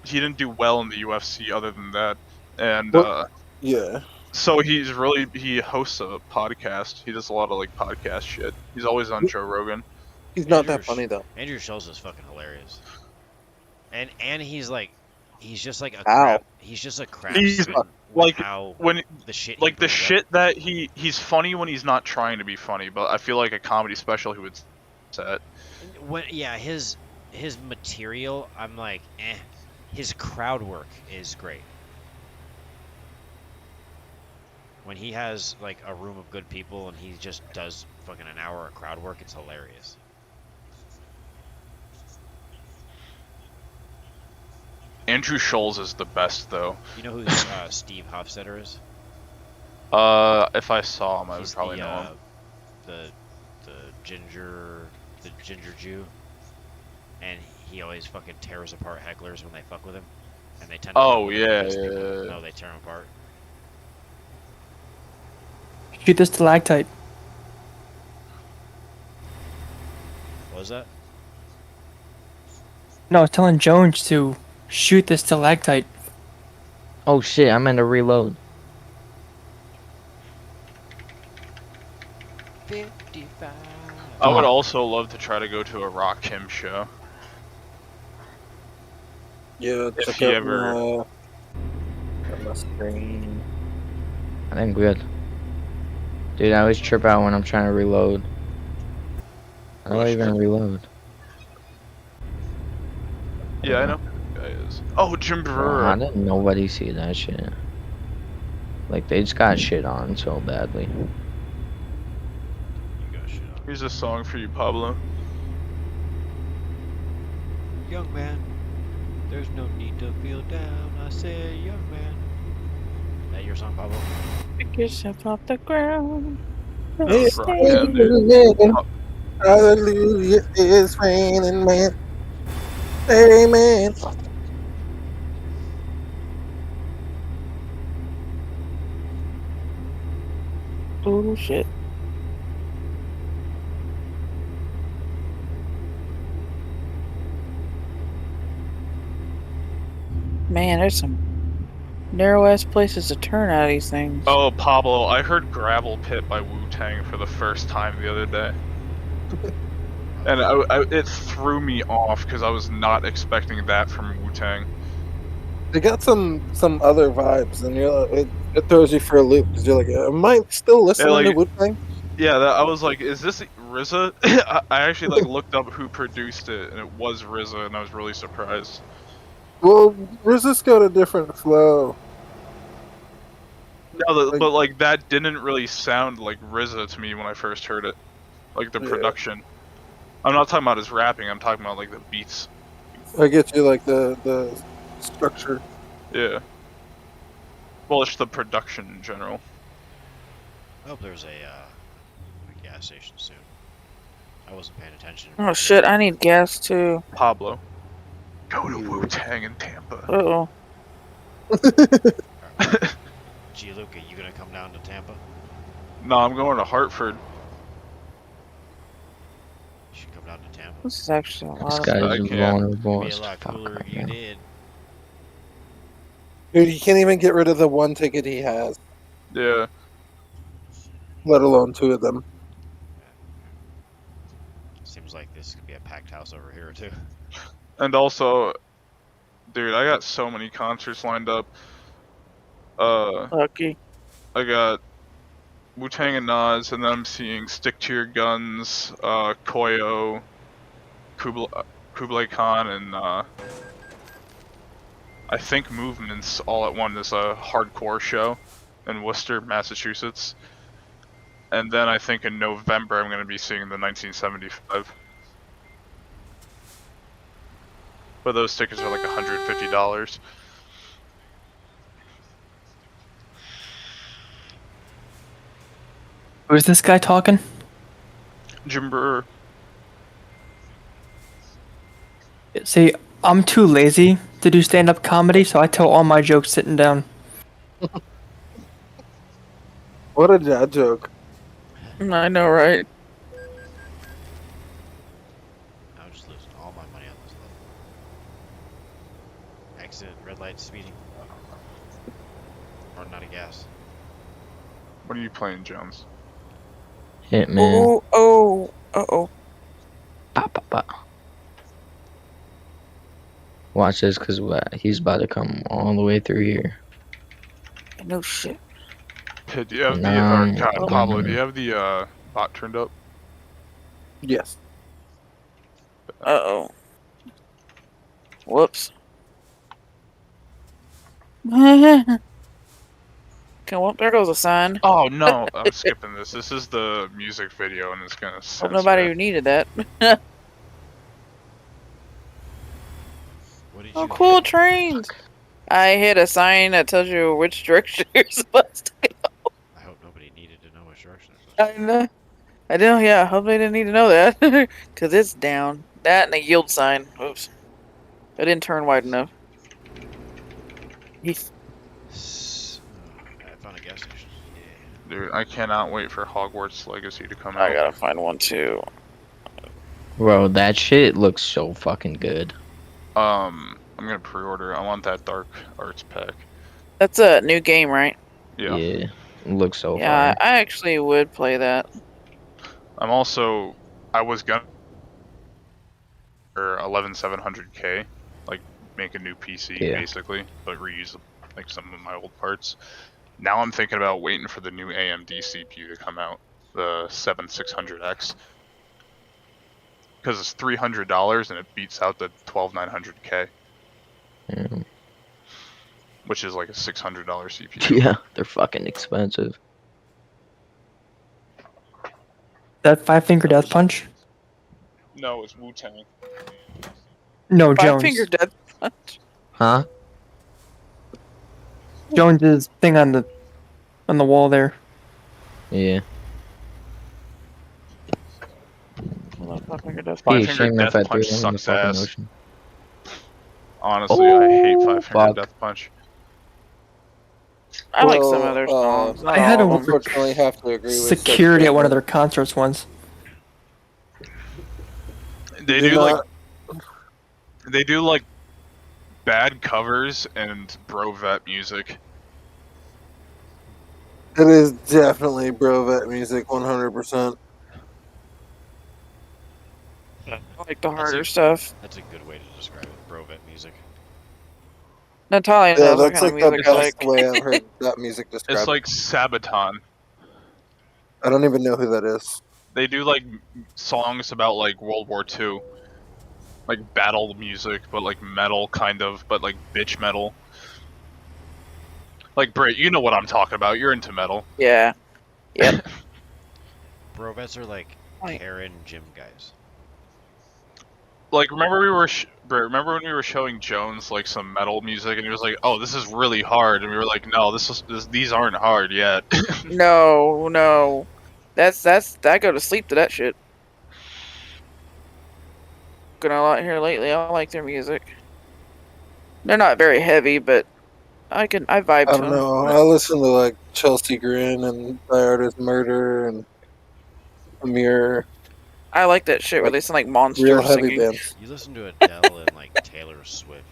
[SPEAKER 8] didn't do well in the UFC other than that, and
[SPEAKER 7] Well- Yeah.
[SPEAKER 8] so he hosts a podcast. He does a lot of like podcast shit. He's always on Joe Rogan.
[SPEAKER 7] He's not
[SPEAKER 1] Andrew
[SPEAKER 7] that funny though.
[SPEAKER 1] Andrew Schultz is fucking hilarious. And he's like, he's just like a
[SPEAKER 7] Ow.
[SPEAKER 1] crap. He's just a crap.
[SPEAKER 8] He's,
[SPEAKER 1] with
[SPEAKER 8] like,
[SPEAKER 1] how
[SPEAKER 8] When
[SPEAKER 1] the shit.
[SPEAKER 8] like
[SPEAKER 1] he
[SPEAKER 8] the
[SPEAKER 1] brings up.
[SPEAKER 8] shit that he's funny when he's not trying to be funny, but I feel like a comedy special he would set.
[SPEAKER 1] When his material, I'm like, eh. His crowd work is great. When he has like a room of good people and he just does fucking an hour of crowd work, it's hilarious.
[SPEAKER 8] Andrew Scholl's is the best though.
[SPEAKER 1] You know who Steve Hofstetter is?
[SPEAKER 8] If I saw him, I would
[SPEAKER 1] He's
[SPEAKER 8] probably
[SPEAKER 1] the,
[SPEAKER 8] know him.
[SPEAKER 1] the ginger Jew, and he always fucking tears apart hecklers when they fuck with him, and they tend to.
[SPEAKER 8] Oh,
[SPEAKER 1] fuck with him
[SPEAKER 8] yeah,
[SPEAKER 1] because people
[SPEAKER 8] yeah, yeah.
[SPEAKER 1] know they tear him apart.
[SPEAKER 5] Shoot this stalactite.
[SPEAKER 1] What was that?
[SPEAKER 5] No, I was telling Jones to shoot this stalactite.
[SPEAKER 3] Oh shit, I meant to reload.
[SPEAKER 1] 55.
[SPEAKER 8] I would also love to try to go to a Rock Kim show.
[SPEAKER 7] Yeah.
[SPEAKER 8] If
[SPEAKER 7] check
[SPEAKER 8] he
[SPEAKER 7] out
[SPEAKER 8] ever-
[SPEAKER 7] on my screen.
[SPEAKER 3] I think good. Dude, I always trip out when I'm trying to reload. I don't even reload.
[SPEAKER 8] Yeah, I know. who the guy is. Oh, Jim
[SPEAKER 3] Bro,
[SPEAKER 8] Brewer.
[SPEAKER 3] how did nobody see that shit? Like, they just got shit on so badly.
[SPEAKER 1] You got shit on.
[SPEAKER 8] Here's a song for you, Pablo.
[SPEAKER 1] Young man, there's no need to feel down. I say, young man. Is that your song, Pablo?
[SPEAKER 6] Pick yourself off the ground.
[SPEAKER 7] It's
[SPEAKER 8] Rock Kim, dude.
[SPEAKER 7] raining. Hallelujah, it's raining, man. Amen.
[SPEAKER 6] Oh shit. Man, there's some narrow ass places to turn out of these things.
[SPEAKER 8] Oh, Pablo, I heard Gravel Pit by Wu-Tang for the first time the other day. And it threw me off because I was not expecting that from Wu-Tang.
[SPEAKER 7] They got some other vibes, and it throws you for a loop because you're like, am I still listening to Wu-Tang?
[SPEAKER 8] Yeah, I was like, is this RZA? I actually like looked up who produced it, and it was RZA, and I was really surprised.
[SPEAKER 7] Well, RZA's got a different flow.
[SPEAKER 8] No, but like that didn't really sound like RZA to me when I first heard it, like the production. I'm not talking about his rapping. I'm talking about like the beats.
[SPEAKER 7] I get you, like the structure.
[SPEAKER 8] Yeah. Well, it's the production in general.
[SPEAKER 1] I hope there's a gas station soon. I wasn't paying attention.
[SPEAKER 6] Oh shit, I need gas too.
[SPEAKER 8] Pablo, go to Wu-Tang in Tampa.
[SPEAKER 6] Uh-oh.
[SPEAKER 1] Gee, Luca, you gonna come down to Tampa?
[SPEAKER 8] No, I'm going to Hartford.
[SPEAKER 1] You should come down to Tampa.
[SPEAKER 6] This is actually a
[SPEAKER 3] This
[SPEAKER 6] lot
[SPEAKER 3] guy's
[SPEAKER 6] of
[SPEAKER 8] I can't.
[SPEAKER 3] vulnerable
[SPEAKER 1] It'd be
[SPEAKER 3] as
[SPEAKER 1] a lot
[SPEAKER 3] fuck.
[SPEAKER 1] cooler if you
[SPEAKER 3] man.
[SPEAKER 1] did.
[SPEAKER 7] Dude, you can't even get rid of the one ticket he has,
[SPEAKER 8] Yeah.
[SPEAKER 7] let alone two of them.
[SPEAKER 1] Seems like this could be a packed house over here too.
[SPEAKER 8] And also, dude, I got so many concerts lined up.
[SPEAKER 6] lucky.
[SPEAKER 8] I got Wu-Tang and Nas, and then I'm seeing Stick to Your Guns, Koyo, Kublai Khan, and I think Movements all at one. There's a hardcore show in Worcester, Massachusetts. And then I think in November I'm going to be seeing the 1975. But those tickets are like $150.
[SPEAKER 5] Who's this guy talking?
[SPEAKER 8] Jim Brewer.
[SPEAKER 5] See, I'm too lazy to do stand-up comedy, so I tell all my jokes sitting down.
[SPEAKER 7] What a dad joke.
[SPEAKER 6] I know, right?
[SPEAKER 1] I'm just losing all my money on this level. Accident, red light, speeding. Running out of gas.
[SPEAKER 8] What are you playing, Jones?
[SPEAKER 3] Hitman.
[SPEAKER 6] Uh-oh.
[SPEAKER 3] Bah, bah, bah. Watch this, cause he's about to come all the way through here.
[SPEAKER 6] No shit.
[SPEAKER 8] Do you have
[SPEAKER 3] Nah,
[SPEAKER 8] Pablo, do you have the bot turned up?
[SPEAKER 7] Yes.
[SPEAKER 6] Uh-oh. Whoops. Okay, well, there goes a sign.
[SPEAKER 8] Oh no, I'm skipping this. This is the music video, and it's gonna
[SPEAKER 6] Hope
[SPEAKER 8] censor
[SPEAKER 6] nobody
[SPEAKER 8] it.
[SPEAKER 6] needed that.
[SPEAKER 1] What did
[SPEAKER 6] Oh,
[SPEAKER 1] you
[SPEAKER 6] cool
[SPEAKER 1] hit?
[SPEAKER 6] trains. I hit a sign that tells you which direction you're supposed to go.
[SPEAKER 1] I hope nobody needed to know which direction it was.
[SPEAKER 6] I know. I don't. Yeah, I hope they didn't need to know that, cause it's down. That and a yield sign. Oops. I didn't turn wide enough. Yeesh.
[SPEAKER 1] I found a gas station. Yeah.
[SPEAKER 8] Dude, I cannot wait for Hogwarts Legacy to come out.
[SPEAKER 6] I gotta find one too.
[SPEAKER 3] Bro, that shit looks so fucking good.
[SPEAKER 8] I'm gonna pre-order. I want that Dark Arts pack.
[SPEAKER 6] That's a new game, right?
[SPEAKER 8] Yeah.
[SPEAKER 3] It looks so
[SPEAKER 6] Yeah,
[SPEAKER 3] fire.
[SPEAKER 6] I actually would play that.
[SPEAKER 8] I was gonna for 11700K, like make a new PC
[SPEAKER 3] Yeah.
[SPEAKER 8] basically, but reuse like some of my old parts. Now I'm thinking about waiting for the new AMD CPU to come out, the 7600X, because it's $300 and it beats out the 12900K,
[SPEAKER 3] Yeah.
[SPEAKER 8] which is like a $600 CPU.
[SPEAKER 3] Yeah, they're fucking expensive.
[SPEAKER 5] That five-finger death punch?
[SPEAKER 8] No, it's Wu-Tang.
[SPEAKER 5] No, Jones.
[SPEAKER 6] Five-finger death punch.
[SPEAKER 3] Huh?
[SPEAKER 5] Jones's thing on the wall there.
[SPEAKER 3] Yeah.
[SPEAKER 6] Five-finger death
[SPEAKER 3] Hey,
[SPEAKER 6] punch.
[SPEAKER 8] Five-finger
[SPEAKER 3] shame if I
[SPEAKER 8] death
[SPEAKER 3] threw
[SPEAKER 8] punch
[SPEAKER 3] him in the
[SPEAKER 8] sucks
[SPEAKER 3] fucking
[SPEAKER 8] ass.
[SPEAKER 3] ocean.
[SPEAKER 8] Honestly, I hate
[SPEAKER 3] Oh,
[SPEAKER 8] Five-Finger
[SPEAKER 3] fuck.
[SPEAKER 8] Death Punch.
[SPEAKER 6] I like some of their songs.
[SPEAKER 5] I had
[SPEAKER 6] Not all
[SPEAKER 5] a-
[SPEAKER 6] of them.
[SPEAKER 7] Unfortunately, have to agree with
[SPEAKER 5] Security
[SPEAKER 7] Seth
[SPEAKER 5] at one of
[SPEAKER 7] Rogen.
[SPEAKER 5] their concerts once.
[SPEAKER 8] They
[SPEAKER 7] Did
[SPEAKER 8] do like
[SPEAKER 7] not-
[SPEAKER 8] they do like bad covers and bro vet music.
[SPEAKER 7] It is definitely Brovet music, 100%.
[SPEAKER 6] I like the
[SPEAKER 1] That's
[SPEAKER 6] harder
[SPEAKER 1] a
[SPEAKER 6] stuff.
[SPEAKER 1] that's a good way to describe it. Brovet music.
[SPEAKER 6] Natalia
[SPEAKER 7] Yeah,
[SPEAKER 6] knows what
[SPEAKER 7] that's
[SPEAKER 6] kind of
[SPEAKER 7] like the
[SPEAKER 6] music I
[SPEAKER 7] best
[SPEAKER 6] like.
[SPEAKER 7] way I've heard that music
[SPEAKER 8] It's
[SPEAKER 7] described.
[SPEAKER 8] like Sabaton.
[SPEAKER 7] I don't even know who that is.
[SPEAKER 8] They do like songs about like World War II, like battle music, but like metal kind of, but like bitch metal. Like Britt, you know what I'm talking about. You're into metal.
[SPEAKER 6] Yeah. Yep.
[SPEAKER 1] Brovets are like
[SPEAKER 6] Like-
[SPEAKER 1] Karen gym guys.
[SPEAKER 8] Like remember we were Britt, remember when we were showing Jones like some metal music and he was like, "Oh, this is really hard," and we were like, "No, these aren't hard yet."
[SPEAKER 6] No. That's I go to sleep to that shit. Gonna a lot here lately. I like their music. They're not very heavy, but I vibe
[SPEAKER 7] I
[SPEAKER 6] to
[SPEAKER 7] don't
[SPEAKER 6] them.
[SPEAKER 7] know. I listen to like Chelsea Grin and Thy Artist Murder and Amir,
[SPEAKER 6] I like that shit where
[SPEAKER 7] like,
[SPEAKER 6] they sound like
[SPEAKER 7] real
[SPEAKER 6] monsters
[SPEAKER 7] heavy
[SPEAKER 6] singing.
[SPEAKER 7] bands.
[SPEAKER 1] You listen to Adele and like Taylor Swift.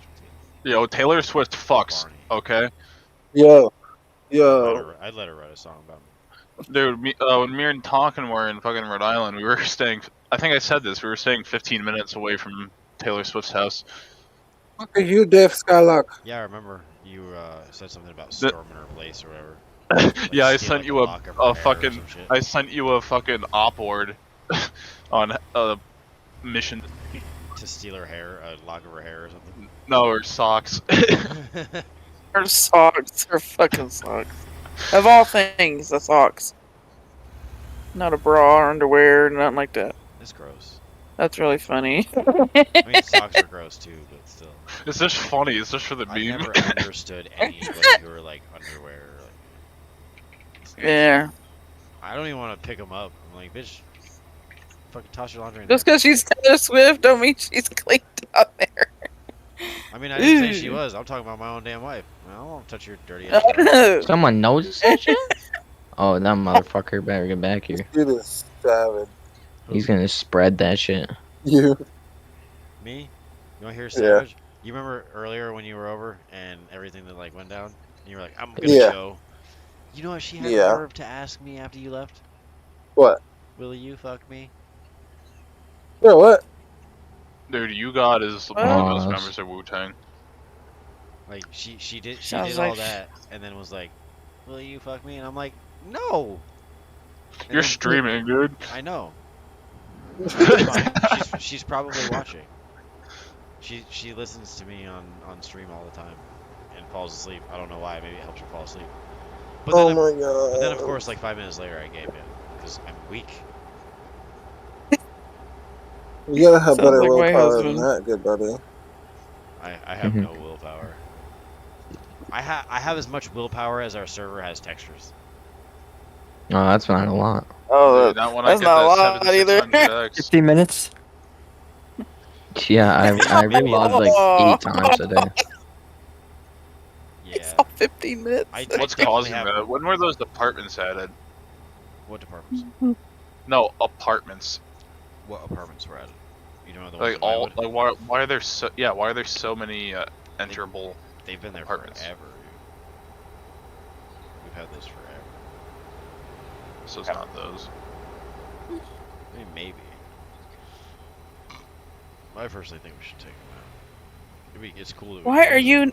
[SPEAKER 8] Yo, Taylor Swift fucks.
[SPEAKER 1] Barney.
[SPEAKER 8] Okay,
[SPEAKER 7] Yo, yo.
[SPEAKER 1] I'd let her write a song about me.
[SPEAKER 8] dude. When me and Tonkin were in fucking Rhode Island, we were staying. I think I said this. We were staying 15 minutes away from Taylor Swift's house.
[SPEAKER 7] Fuck are you, Dave Skylark?
[SPEAKER 1] Yeah, I remember you said something about storming her place or whatever. Like
[SPEAKER 8] Yeah, I
[SPEAKER 1] steal,
[SPEAKER 8] sent
[SPEAKER 1] like,
[SPEAKER 8] you
[SPEAKER 1] a lock of her
[SPEAKER 8] a
[SPEAKER 1] hair or
[SPEAKER 8] fucking.
[SPEAKER 1] some shit.
[SPEAKER 8] I sent you a fucking op board on a mission.
[SPEAKER 1] To steal her hair, a lock of her hair or something.
[SPEAKER 8] No, or socks.
[SPEAKER 6] Her socks. Her fucking socks. Of all things, the socks. Not a bra or underwear, nothing like that.
[SPEAKER 1] It's gross.
[SPEAKER 6] That's really funny.
[SPEAKER 1] I mean, socks are gross too, but still.
[SPEAKER 8] It's just funny. It's just for the
[SPEAKER 1] I
[SPEAKER 8] meme.
[SPEAKER 1] never understood anybody who were like underwear. Like,
[SPEAKER 6] Yeah.
[SPEAKER 1] I don't even want to pick them up. I'm like, bitch, fucking toss your laundry in
[SPEAKER 6] Just
[SPEAKER 1] there.
[SPEAKER 6] because she's Taylor Swift don't mean she's cleaned out there.
[SPEAKER 1] I mean, I didn't say she
[SPEAKER 6] Ew.
[SPEAKER 1] was. I'm talking about my own damn wife. I don't want to touch your dirty ass. stuff.
[SPEAKER 3] Someone knows that shit? Oh, that motherfucker better get back here.
[SPEAKER 7] Dude is savage.
[SPEAKER 3] He's gonna spread that shit.
[SPEAKER 7] You.
[SPEAKER 1] Me? You want to hear
[SPEAKER 7] Yeah.
[SPEAKER 1] Savage? You remember earlier when you were over and everything that like went down? And you were like, I'm gonna
[SPEAKER 7] Yeah.
[SPEAKER 1] go. You know what she had
[SPEAKER 7] Yeah.
[SPEAKER 1] the nerve to ask me after you left?
[SPEAKER 7] What?
[SPEAKER 1] Will you fuck me?
[SPEAKER 7] Yeah, what?
[SPEAKER 8] Dude, you God is one of those members of Wu Tang.
[SPEAKER 1] Like she did
[SPEAKER 6] Sounds
[SPEAKER 1] all
[SPEAKER 6] like-
[SPEAKER 1] that and then was like, will you fuck me? And I'm like, no. And
[SPEAKER 8] You're
[SPEAKER 1] then-
[SPEAKER 8] streaming, dude.
[SPEAKER 1] I know. It's fine. She's probably watching. She listens to me on stream all the time and falls asleep. I don't know why. Maybe it helps her fall asleep. But
[SPEAKER 7] Oh
[SPEAKER 1] then,
[SPEAKER 7] my god.
[SPEAKER 1] but then of course, like 5 minutes later, I gave in because I'm weak.
[SPEAKER 7] You gotta have
[SPEAKER 6] Sounds
[SPEAKER 7] better
[SPEAKER 6] like my
[SPEAKER 7] willpower than
[SPEAKER 6] husband.
[SPEAKER 7] that, good buddy.
[SPEAKER 1] I have
[SPEAKER 3] Mhm.
[SPEAKER 1] no willpower. I have as much willpower as our server has textures.
[SPEAKER 3] Oh, that's not a lot.
[SPEAKER 6] Oh,
[SPEAKER 8] Dude, not when
[SPEAKER 6] that's
[SPEAKER 8] I get
[SPEAKER 6] not a
[SPEAKER 8] that
[SPEAKER 6] lot either.
[SPEAKER 8] 7600X.
[SPEAKER 5] 15 minutes.
[SPEAKER 3] Yeah, I reload like 8 times a day.
[SPEAKER 1] Yeah.
[SPEAKER 6] It's all 15 minutes.
[SPEAKER 1] I
[SPEAKER 8] What's
[SPEAKER 1] definitely
[SPEAKER 8] causing
[SPEAKER 1] have-
[SPEAKER 8] that? When were those apartments added?
[SPEAKER 1] What departments?
[SPEAKER 8] No, apartments.
[SPEAKER 1] What apartments were added? You don't know the
[SPEAKER 8] Like
[SPEAKER 1] ones in
[SPEAKER 8] all,
[SPEAKER 1] Wildwood?
[SPEAKER 8] like why are there so why are there so many enterable?
[SPEAKER 1] They've been there
[SPEAKER 8] apartments.
[SPEAKER 1] forever. Dude. We've had those forever.
[SPEAKER 8] So it's not those.
[SPEAKER 1] I mean, maybe. I personally think we should take them out. It's cool. That we
[SPEAKER 6] Why
[SPEAKER 1] can
[SPEAKER 6] are
[SPEAKER 1] use
[SPEAKER 6] you
[SPEAKER 1] them,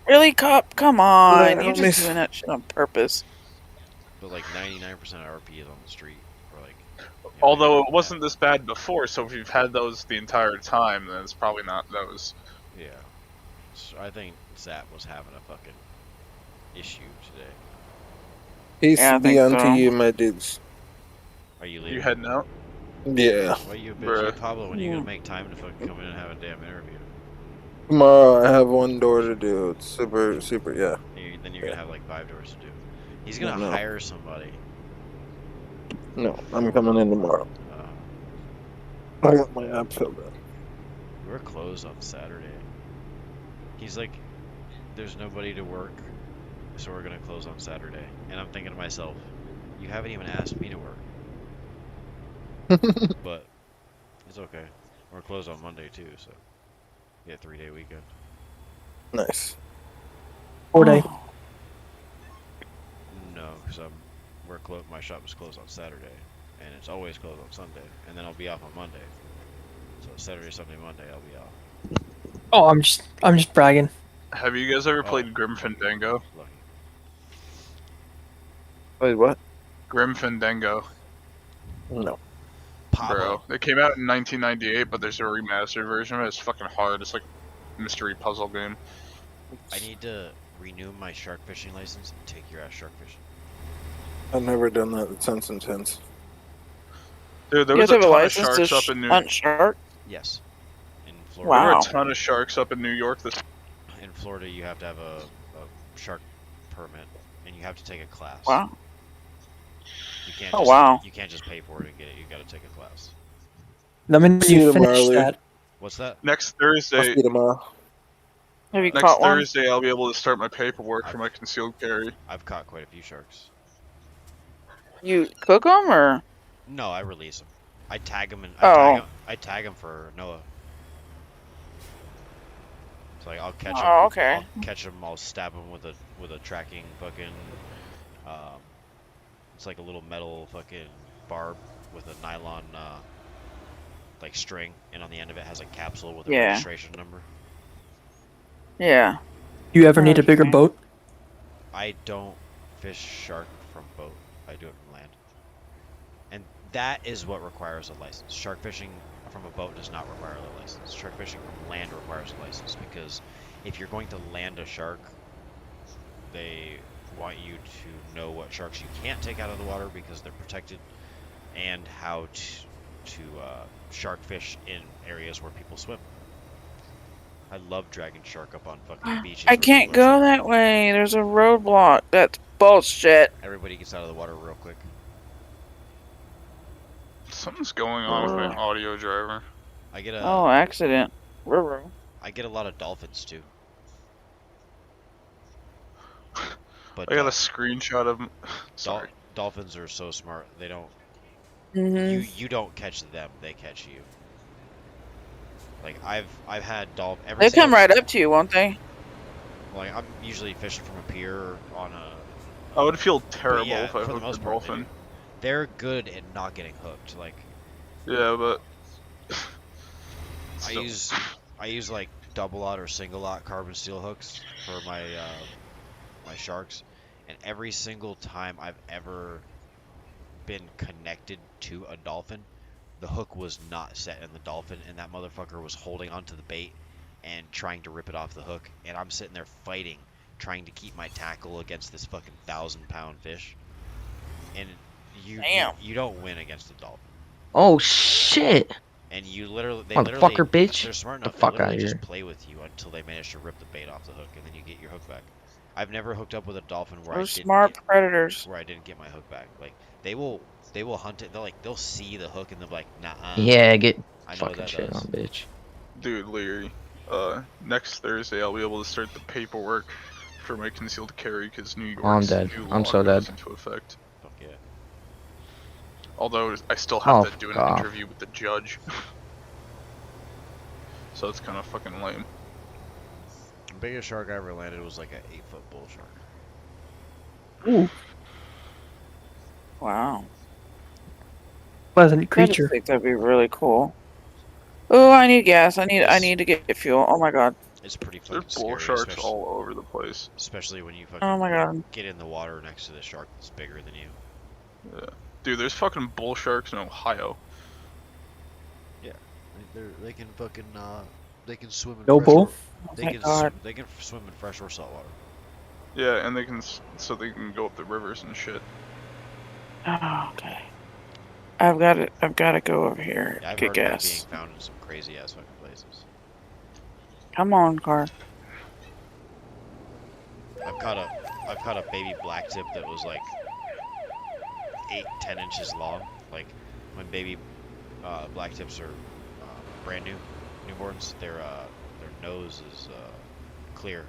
[SPEAKER 6] really, cop? Come on,
[SPEAKER 7] Yeah,
[SPEAKER 6] you're
[SPEAKER 7] help
[SPEAKER 6] just
[SPEAKER 7] me.
[SPEAKER 6] doing that shit on purpose.
[SPEAKER 1] But like 99% of RP is on the street, or like. you know,
[SPEAKER 8] Although
[SPEAKER 1] maybe
[SPEAKER 8] it
[SPEAKER 1] not
[SPEAKER 8] wasn't this bad before, so if you've had those the entire time, then it's probably not those.
[SPEAKER 1] that. Yeah. So I think Zap was having a fucking issue today.
[SPEAKER 7] Peace
[SPEAKER 6] Yeah, I
[SPEAKER 7] be
[SPEAKER 6] think
[SPEAKER 7] unto
[SPEAKER 6] so.
[SPEAKER 7] you, my dudes.
[SPEAKER 1] Are you leaving?
[SPEAKER 8] You heading out?
[SPEAKER 7] Yeah.
[SPEAKER 1] Why you a bitch?
[SPEAKER 8] Bruh.
[SPEAKER 1] Hey, Pablo, when you
[SPEAKER 6] Yeah.
[SPEAKER 1] gonna make time to fucking come in and have a damn interview?
[SPEAKER 7] Tomorrow I have one door to do. It's super, super, yeah.
[SPEAKER 1] Then you're gonna have like 5 doors to do. He's gonna
[SPEAKER 7] No.
[SPEAKER 1] hire somebody.
[SPEAKER 7] No, I'm coming in tomorrow. I got my app filled out.
[SPEAKER 1] We're closed on Saturday. He's like, there's nobody to work, so we're gonna close on Saturday. And I'm thinking to myself, you haven't even asked me to work. But it's okay. We're closed on Monday too, so yeah, 3-day weekend.
[SPEAKER 7] Nice.
[SPEAKER 5] 4 day.
[SPEAKER 6] Oh.
[SPEAKER 1] No, because I'm my shop is closed on Saturday, and it's always closed on Sunday, and then I'll be off on Monday. So Saturday, Sunday, Monday, I'll be off.
[SPEAKER 5] Oh, I'm just bragging.
[SPEAKER 8] Have you guys ever
[SPEAKER 1] Oh.
[SPEAKER 8] played Grim Fandango?
[SPEAKER 1] Lucky.
[SPEAKER 7] Wait, what?
[SPEAKER 8] Grim Fandango,
[SPEAKER 7] No.
[SPEAKER 8] bro. It came out in 1998, but there's a remastered version of it. It's fucking hard. It's like a mystery puzzle game.
[SPEAKER 1] I need to renew my shark fishing license and take your ass shark fishing.
[SPEAKER 7] I've never done that. It sounds intense.
[SPEAKER 8] Dude, there
[SPEAKER 6] You
[SPEAKER 8] was
[SPEAKER 6] have
[SPEAKER 8] a
[SPEAKER 6] to have a
[SPEAKER 8] ton of
[SPEAKER 6] license to
[SPEAKER 8] sharks up in New.
[SPEAKER 6] hunt shark.
[SPEAKER 1] Yes. In
[SPEAKER 8] There
[SPEAKER 1] Florida.
[SPEAKER 8] were
[SPEAKER 6] Wow.
[SPEAKER 8] a ton of sharks up in New York. This.
[SPEAKER 1] In Florida, you have to have a shark permit, and you have to take a class.
[SPEAKER 6] Wow.
[SPEAKER 1] You can't.
[SPEAKER 6] Oh,
[SPEAKER 1] Just,
[SPEAKER 6] wow.
[SPEAKER 1] You can't just pay for it and get it. You got to take a class.
[SPEAKER 5] Let me know
[SPEAKER 7] See
[SPEAKER 5] you
[SPEAKER 7] you
[SPEAKER 5] finish
[SPEAKER 7] tomorrow,
[SPEAKER 5] that.
[SPEAKER 1] What's that?
[SPEAKER 8] Next
[SPEAKER 7] I'll
[SPEAKER 8] Thursday.
[SPEAKER 7] see you tomorrow.
[SPEAKER 6] Have you
[SPEAKER 8] Next
[SPEAKER 6] caught one?
[SPEAKER 8] Thursday, I'll be able to start my paperwork for my concealed carry.
[SPEAKER 1] I've caught quite a few sharks.
[SPEAKER 6] You cook them or?
[SPEAKER 1] No, I release them. I tag them and
[SPEAKER 6] Oh.
[SPEAKER 1] I tag them for Noah. So like I'll catch them.
[SPEAKER 6] Oh, okay.
[SPEAKER 1] I'll catch them. I'll stab them with a tracking fucking. It's like a little metal fucking barb with a nylon like string, and on the end of it has a capsule with a
[SPEAKER 6] Yeah.
[SPEAKER 1] registration number.
[SPEAKER 6] Yeah.
[SPEAKER 5] You ever need a bigger
[SPEAKER 6] Okay.
[SPEAKER 5] boat?
[SPEAKER 1] I don't fish shark from boat. I do it from land. And that is what requires a license. Shark fishing from a boat does not require a license. Shark fishing from land requires a license because if you're going to land a shark, they want you to know what sharks you can't take out of the water because they're protected, and how to shark fish in areas where people swim. I love dragging shark up on fucking beaches.
[SPEAKER 6] I
[SPEAKER 1] where
[SPEAKER 6] can't
[SPEAKER 1] people are
[SPEAKER 6] go
[SPEAKER 1] swimming.
[SPEAKER 6] that way. There's a roadblock. That's bullshit.
[SPEAKER 1] Everybody gets out of the water real quick.
[SPEAKER 8] Something's going on with my audio driver.
[SPEAKER 1] I get
[SPEAKER 6] Oh, accident. Ruh-roh.
[SPEAKER 1] I get a lot of dolphins too. But
[SPEAKER 8] I got a screenshot of. Sorry.
[SPEAKER 1] dolphins are so smart. They don't.
[SPEAKER 6] Mhm.
[SPEAKER 1] You don't catch them. They catch you. Like I've had dolphin.
[SPEAKER 6] They come right up to you, won't they?
[SPEAKER 1] Like I'm usually fishing from a pier or on a.
[SPEAKER 8] I would feel
[SPEAKER 1] but
[SPEAKER 8] terrible
[SPEAKER 1] yeah,
[SPEAKER 8] if I
[SPEAKER 1] for the
[SPEAKER 8] hooked a
[SPEAKER 1] most part,
[SPEAKER 8] dolphin.
[SPEAKER 1] they're good at not getting hooked. Like
[SPEAKER 8] Yeah, but.
[SPEAKER 1] I use like double aught or single aught carbon steel hooks for my my sharks, and every single time I've ever been connected to a dolphin, the hook was not set in the dolphin, and that motherfucker was holding onto the bait and trying to rip it off the hook, and I'm sitting there fighting, trying to keep my tackle against this fucking 1,000-pound fish, and you don't win against a dolphin.
[SPEAKER 3] Oh shit!
[SPEAKER 1] And you literally,
[SPEAKER 3] Motherfucker, bitch.
[SPEAKER 1] They're smart
[SPEAKER 3] The
[SPEAKER 1] enough
[SPEAKER 3] fuck
[SPEAKER 1] to
[SPEAKER 3] outta
[SPEAKER 1] literally just
[SPEAKER 3] here.
[SPEAKER 1] play with you until they manage to rip the bait off the hook, and then you get your hook back. I've never hooked up with a dolphin where
[SPEAKER 6] Those smart predators.
[SPEAKER 1] where I didn't get my hook back. Like they will hunt it. They'll see the hook and they'll be like, nah.
[SPEAKER 3] Yeah, get
[SPEAKER 1] I know what
[SPEAKER 3] fucking
[SPEAKER 1] that
[SPEAKER 3] shit
[SPEAKER 1] does.
[SPEAKER 3] on, bitch.
[SPEAKER 8] Dude, Leary, next Thursday I'll be able to start the paperwork for my concealed carry because New York's
[SPEAKER 3] Oh, I'm dead.
[SPEAKER 8] new
[SPEAKER 3] I'm
[SPEAKER 8] law
[SPEAKER 3] so
[SPEAKER 8] goes
[SPEAKER 3] dead.
[SPEAKER 8] into effect.
[SPEAKER 1] Fuck yeah.
[SPEAKER 8] Although I still have
[SPEAKER 3] Oh,
[SPEAKER 8] to do an
[SPEAKER 3] fuck off.
[SPEAKER 8] interview with the judge. So it's kind of fucking lame.
[SPEAKER 1] The biggest shark I ever landed was like an 8-foot bull shark.
[SPEAKER 5] Ooh,
[SPEAKER 6] Wow.
[SPEAKER 5] pleasant
[SPEAKER 6] I just
[SPEAKER 5] creature.
[SPEAKER 6] think that'd be really cool. Oh, I need gas. I need to get fuel. Oh my god.
[SPEAKER 1] It's pretty
[SPEAKER 8] There's
[SPEAKER 1] fucking
[SPEAKER 8] bull
[SPEAKER 1] scary,
[SPEAKER 8] sharks all over the place.
[SPEAKER 1] especially when you fucking
[SPEAKER 6] Oh my god.
[SPEAKER 1] get in the water next to the shark that's bigger than you.
[SPEAKER 8] Yeah. Dude, there's fucking bull sharks in Ohio.
[SPEAKER 1] They can fucking they can swim in
[SPEAKER 5] No
[SPEAKER 1] fresh
[SPEAKER 5] bull?
[SPEAKER 1] water.
[SPEAKER 6] Oh
[SPEAKER 1] They
[SPEAKER 6] my
[SPEAKER 1] can
[SPEAKER 6] god.
[SPEAKER 1] they can swim in fresh or salt water.
[SPEAKER 8] Yeah, and they can so they can go up the rivers and shit.
[SPEAKER 6] Oh, okay. I've got to go over here.
[SPEAKER 1] Yeah, I've
[SPEAKER 6] Get
[SPEAKER 1] heard they're
[SPEAKER 6] gas.
[SPEAKER 1] being found in some crazy ass fucking places.
[SPEAKER 6] Come on, car.
[SPEAKER 1] I've caught a baby blacktip that was like 8-10 inches long. Like when baby blacktips are brand new newborns, their nose is clear.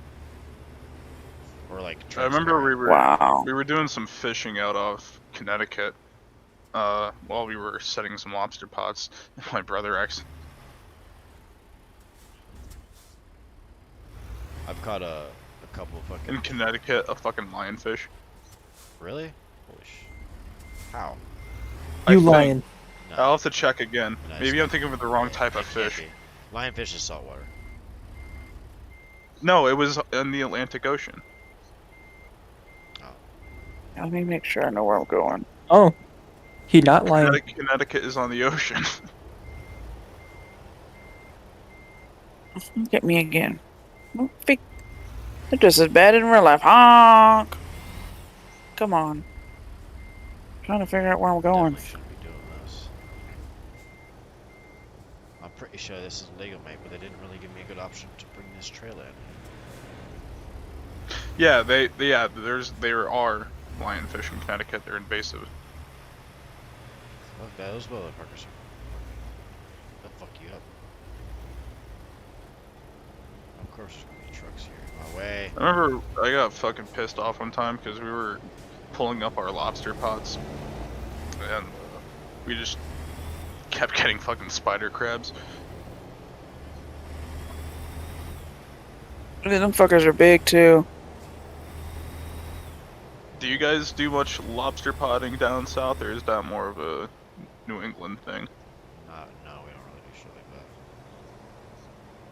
[SPEAKER 1] Or like
[SPEAKER 8] I remember
[SPEAKER 6] Wow.
[SPEAKER 8] we were doing some fishing out off Connecticut while we were setting some lobster pots. My brother
[SPEAKER 1] I've caught a couple of fucking.
[SPEAKER 8] in Connecticut a fucking lionfish.
[SPEAKER 1] Really? Holy sh. How?
[SPEAKER 5] You
[SPEAKER 8] think-
[SPEAKER 5] lying.
[SPEAKER 8] I
[SPEAKER 5] You
[SPEAKER 8] think.
[SPEAKER 5] lying.
[SPEAKER 1] No,
[SPEAKER 8] I'll have to check again.
[SPEAKER 1] no, it's
[SPEAKER 8] Maybe I'm
[SPEAKER 1] not.
[SPEAKER 8] thinking of the wrong
[SPEAKER 1] It-
[SPEAKER 8] type of
[SPEAKER 1] it can't
[SPEAKER 8] fish.
[SPEAKER 1] be. Lionfish is saltwater.
[SPEAKER 8] No, it was in the Atlantic Ocean.
[SPEAKER 6] Let me make sure I know where I'm going.
[SPEAKER 5] Oh, he not lying.
[SPEAKER 8] Connecticut is on the ocean.
[SPEAKER 6] Get me again. They're just as bad in real life. Honk! Come on. Trying to figure out where I'm going.
[SPEAKER 1] Definitely shouldn't be doing this. I'm pretty sure this is legal, mate, but they didn't really give me a good option to bring this trailer in.
[SPEAKER 8] Yeah, there are lionfish in Connecticut. They're invasive.
[SPEAKER 1] Fuck that, those motherfuckers. They'll fuck you up. Of course there's gonna be trucks here. My way.
[SPEAKER 8] I remember I got fucking pissed off one time because we were pulling up our lobster pots, and we just kept getting fucking spider crabs.
[SPEAKER 6] Them fuckers are big too.
[SPEAKER 8] Do you guys do much lobster potting down south, or is that more of a New England thing?
[SPEAKER 1] No, we don't really do shit like that.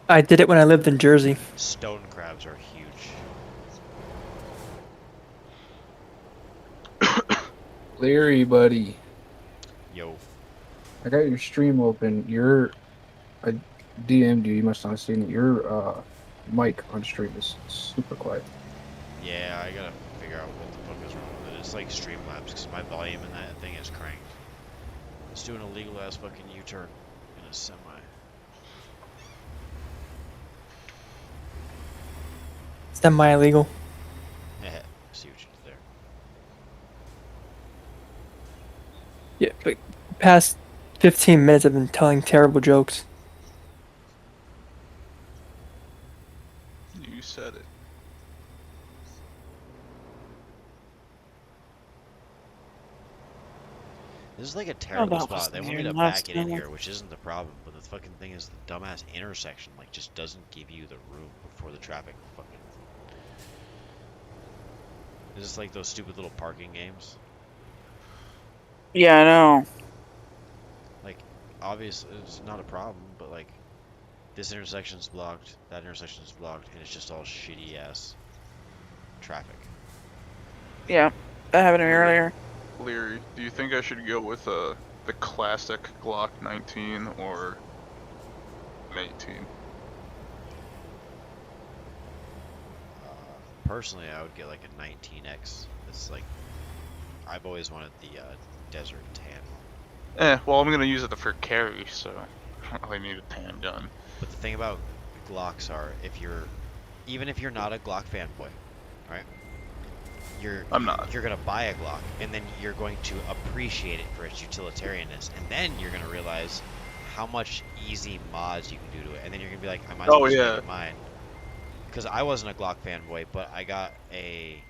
[SPEAKER 5] I did it when I lived in Jersey.
[SPEAKER 1] Stone crabs are huge.
[SPEAKER 9] Larry, buddy,
[SPEAKER 1] Yo.
[SPEAKER 9] I got your stream open. I DM'd you. You must not have seen it. Your mic on stream is super quiet.
[SPEAKER 1] Yeah, I gotta figure out what the fuck is wrong with it. It's like Streamlabs, because my volume in that thing is cranked. It's doing a legal ass fucking U-turn in a semi.
[SPEAKER 5] Semi-illegal.
[SPEAKER 1] See what you did there.
[SPEAKER 5] Yeah, but past 15 minutes I've been telling terrible jokes.
[SPEAKER 8] You said it.
[SPEAKER 1] This is like a terrible
[SPEAKER 6] that was
[SPEAKER 1] spot. They want me
[SPEAKER 6] the
[SPEAKER 1] to
[SPEAKER 6] last
[SPEAKER 1] back it in
[SPEAKER 6] one.
[SPEAKER 1] here, which isn't the problem, but the fucking thing is the dumbass intersection, like, just doesn't give you the room before the traffic fucking... It's just like those stupid little parking games.
[SPEAKER 6] Yeah, I know.
[SPEAKER 1] Like, obviously, it's not a problem, but like, this intersection's blocked, that intersection's blocked, and it's just all shitty ass traffic.
[SPEAKER 6] Yeah, that happened to me earlier.
[SPEAKER 8] Leary, do you think I should go with the classic Glock 19 or an 18?
[SPEAKER 1] Personally, I would get like a 19X. It's like, I've always wanted the desert tan.
[SPEAKER 8] Well, I'm gonna use it for carry, so I don't really need a tan gun.
[SPEAKER 1] But the thing about Glocks are, even if you're not a Glock fanboy, right?
[SPEAKER 8] I'm not.
[SPEAKER 1] You're gonna buy a Glock, and then you're going to appreciate it for its utilitarianness, and then you're gonna realize how much easy mods you can do to it, and then you're gonna be like, I might as well just make it mine. Because I wasn't a Glock fanboy, but I got a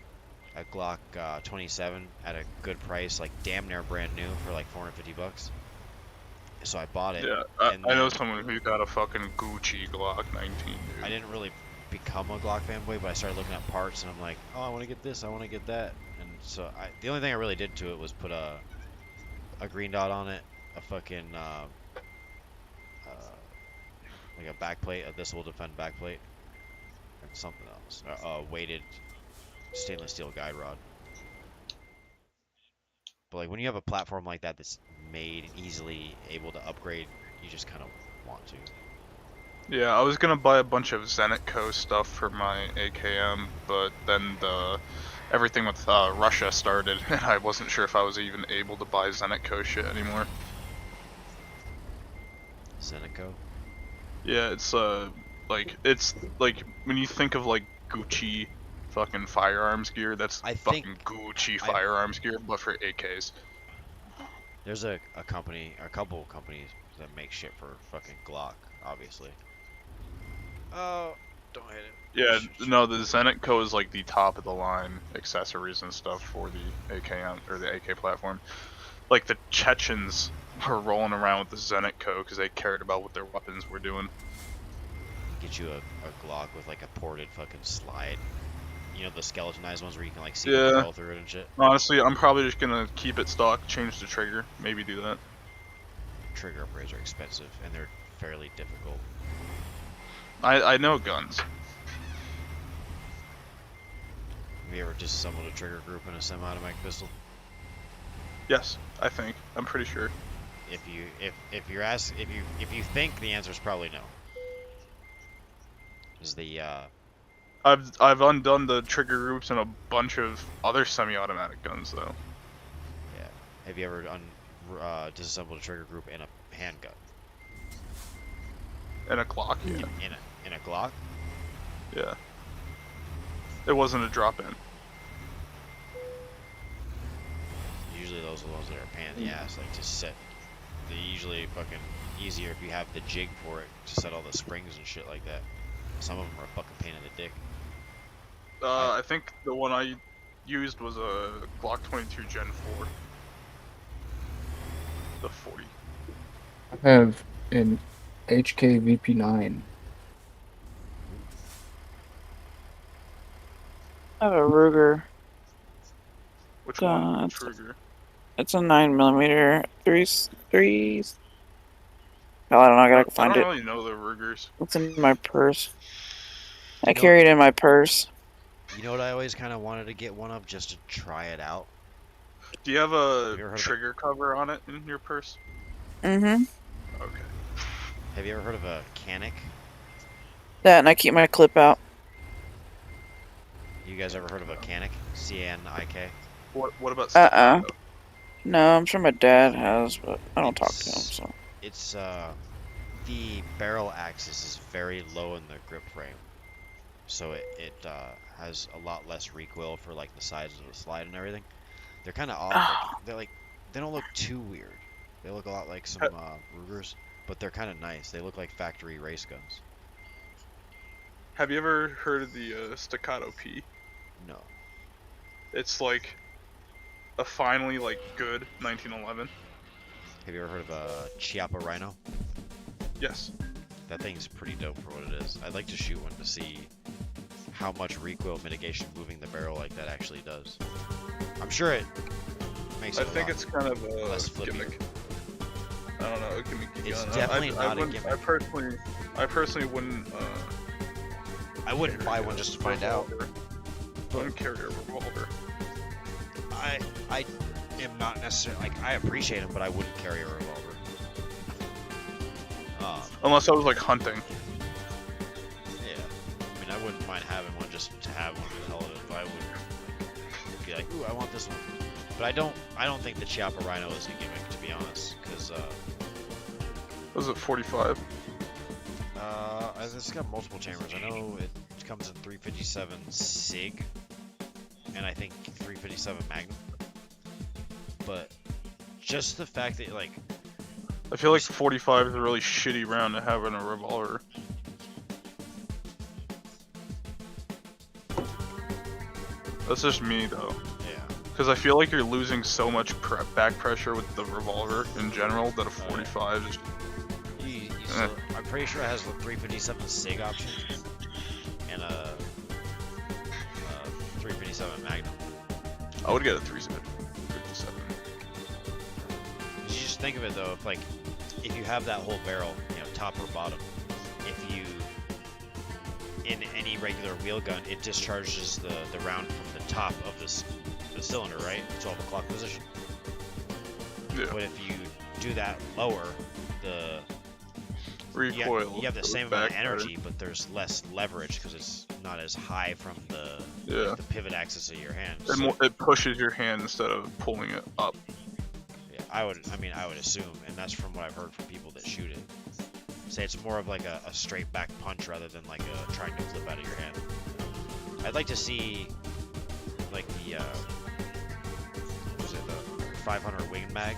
[SPEAKER 1] Glock 27 at a good price, like damn near brand new for like $450. So I bought it.
[SPEAKER 8] Yeah, I know someone who got a fucking Gucci Glock 19, dude.
[SPEAKER 1] I didn't really become a Glock fanboy, but I started looking at parts, and I'm like, oh, I want to get this, I want to get that, and so the only thing I really did to it was put a green dot on it, a fucking like a backplate, this will defend backplate, and something else, a weighted stainless steel guide rod. But like when you have a platform like that that's made and easily able to upgrade, you just kind of want to.
[SPEAKER 8] Yeah, I was gonna buy a bunch of Zenit Co stuff for my AKM, but then everything with Russia started, and I wasn't sure if I was even able to buy Zenit Co shit anymore.
[SPEAKER 1] Zenit Co?
[SPEAKER 8] Yeah, it's like when you think of like Gucci fucking firearms gear, that's fucking Gucci firearms gear, but for AKs.
[SPEAKER 1] There's a company, or a couple companies that make shit for fucking Glock, obviously. Oh, don't hit it.
[SPEAKER 8] Yeah, no, the Zenit Co is like the top of the line accessories and stuff for the AKM or the AK platform. Like the Chechens were rolling around with the Zenit Co because they cared about what their weapons were doing.
[SPEAKER 1] Get you a Glock with like a ported fucking slide. you know, the skeletonized ones where you can like see
[SPEAKER 8] Yeah.
[SPEAKER 1] the barrel through it and shit.
[SPEAKER 8] Honestly, I'm probably just gonna keep it stock, change the trigger, maybe do that.
[SPEAKER 1] Trigger upgrades are expensive and they're fairly difficult.
[SPEAKER 8] I know guns.
[SPEAKER 1] Have you ever disassembled a trigger group in a semi-automatic pistol?
[SPEAKER 8] Yes, I think. I'm pretty sure.
[SPEAKER 1] If you think, the answer is probably no. Is the
[SPEAKER 8] I've undone the trigger groups in a bunch of other semi-automatic guns though.
[SPEAKER 1] yeah. Have you ever disassembled a trigger group in a handgun?
[SPEAKER 8] And a Glock, yeah.
[SPEAKER 1] In a Glock?
[SPEAKER 8] Yeah. It wasn't a drop-in.
[SPEAKER 1] Usually those are the ones that are a pain in the ass, like to set. They're usually fucking easier if you have the jig for it to set all the springs and shit like that. Some of them are a fucking pain in the dick.
[SPEAKER 8] I think the one I used was a Glock 22 Gen 4. The 40.
[SPEAKER 9] I have an HK VP9.
[SPEAKER 6] I have a Ruger.
[SPEAKER 8] Which one?
[SPEAKER 6] It's
[SPEAKER 8] Trigger.
[SPEAKER 6] it's a 9mm. Three. Hell, I don't know. I gotta find
[SPEAKER 8] I don't
[SPEAKER 6] it.
[SPEAKER 8] really know the Rugers.
[SPEAKER 6] It's in my purse. I
[SPEAKER 1] You know-
[SPEAKER 6] carry it in my purse.
[SPEAKER 1] You know what I always kind of wanted to get one of just to try it out?
[SPEAKER 8] Do you have
[SPEAKER 1] you
[SPEAKER 8] a
[SPEAKER 1] ever heard of
[SPEAKER 8] trigger cover on it in your purse?
[SPEAKER 6] Mm-hmm.
[SPEAKER 8] Okay.
[SPEAKER 1] Have you ever heard of a Canic?
[SPEAKER 6] That, and I keep my clip out.
[SPEAKER 1] You guys ever heard of a Canic? C-A-N-I-K?
[SPEAKER 8] What about
[SPEAKER 6] Uh-uh.
[SPEAKER 8] staccato?
[SPEAKER 6] No, I'm sure my dad has, but I don't talk to him,
[SPEAKER 1] It's-
[SPEAKER 6] so.
[SPEAKER 1] It's the barrel axis is very low in the grip frame, so it has a lot less recoil for like the size of the slide and everything. They're kind of odd. They don't look too weird. They look a lot like some Rugers, but they're kind of nice. They look like factory race guns.
[SPEAKER 8] Have you ever heard of the staccato P?
[SPEAKER 1] No.
[SPEAKER 8] It's like a finally like good 1911.
[SPEAKER 1] Have you ever heard of a Chiappa Rhino?
[SPEAKER 8] Yes.
[SPEAKER 1] That thing's pretty dope for what it is. I'd like to shoot one to see how much recoil mitigation moving the barrel like that actually does. I'm sure it makes
[SPEAKER 8] I
[SPEAKER 1] it a
[SPEAKER 8] think
[SPEAKER 1] lot
[SPEAKER 8] it's kind of a
[SPEAKER 1] less flippy.
[SPEAKER 8] gimmick. I don't know, a gimmicky
[SPEAKER 1] It's
[SPEAKER 8] gun.
[SPEAKER 1] definitely
[SPEAKER 8] I
[SPEAKER 1] not a
[SPEAKER 8] wouldn't-
[SPEAKER 1] gimmick.
[SPEAKER 8] I personally wouldn't.
[SPEAKER 1] I wouldn't buy one just to find out.
[SPEAKER 8] I wouldn't carry a revolver.
[SPEAKER 1] I am not necessarily like I appreciate them, but I wouldn't carry a revolver.
[SPEAKER 8] Unless I was like hunting.
[SPEAKER 1] Yeah, I mean I wouldn't mind having one just to have one for the hell of it. But I would be like, ooh, I want this one. But I don't think the Chiappa Rhino is a gimmick, to be honest, because
[SPEAKER 8] Was it 45?
[SPEAKER 1] it's got multiple chambers. I know it comes in 357 SIG, and I think 357 Magnum. But just the fact that like
[SPEAKER 8] I feel like 45 is a really shitty round to have in a revolver. That's just me though.
[SPEAKER 1] yeah,
[SPEAKER 8] Because I feel like you're losing so much back pressure with the revolver in general that a 45 is.
[SPEAKER 1] I'm pretty sure it has the 357 SIG option and a 357 Magnum.
[SPEAKER 8] I would get a 357.
[SPEAKER 1] You just think of it though, if you have that whole barrel, you know, top or bottom, if you in any regular wheel gun, it discharges the round from the top of the cylinder, right? 12 o'clock position.
[SPEAKER 8] Yeah.
[SPEAKER 1] But if you do that lower, the
[SPEAKER 8] Recoil.
[SPEAKER 1] you have the
[SPEAKER 8] goes
[SPEAKER 1] same amount of
[SPEAKER 8] back
[SPEAKER 1] energy, but there's less leverage because it's not as high from the
[SPEAKER 8] Yeah.
[SPEAKER 1] the pivot axis of your hand.
[SPEAKER 8] It,
[SPEAKER 1] So,
[SPEAKER 8] it pushes your hand instead of pulling it up.
[SPEAKER 1] yeah, I would assume, and that's from what I've heard from people that shoot it. Say it's more of like a straight back punch rather than like trying to flip out of your hand. I'd like to see like the what was it, the 500 wing mag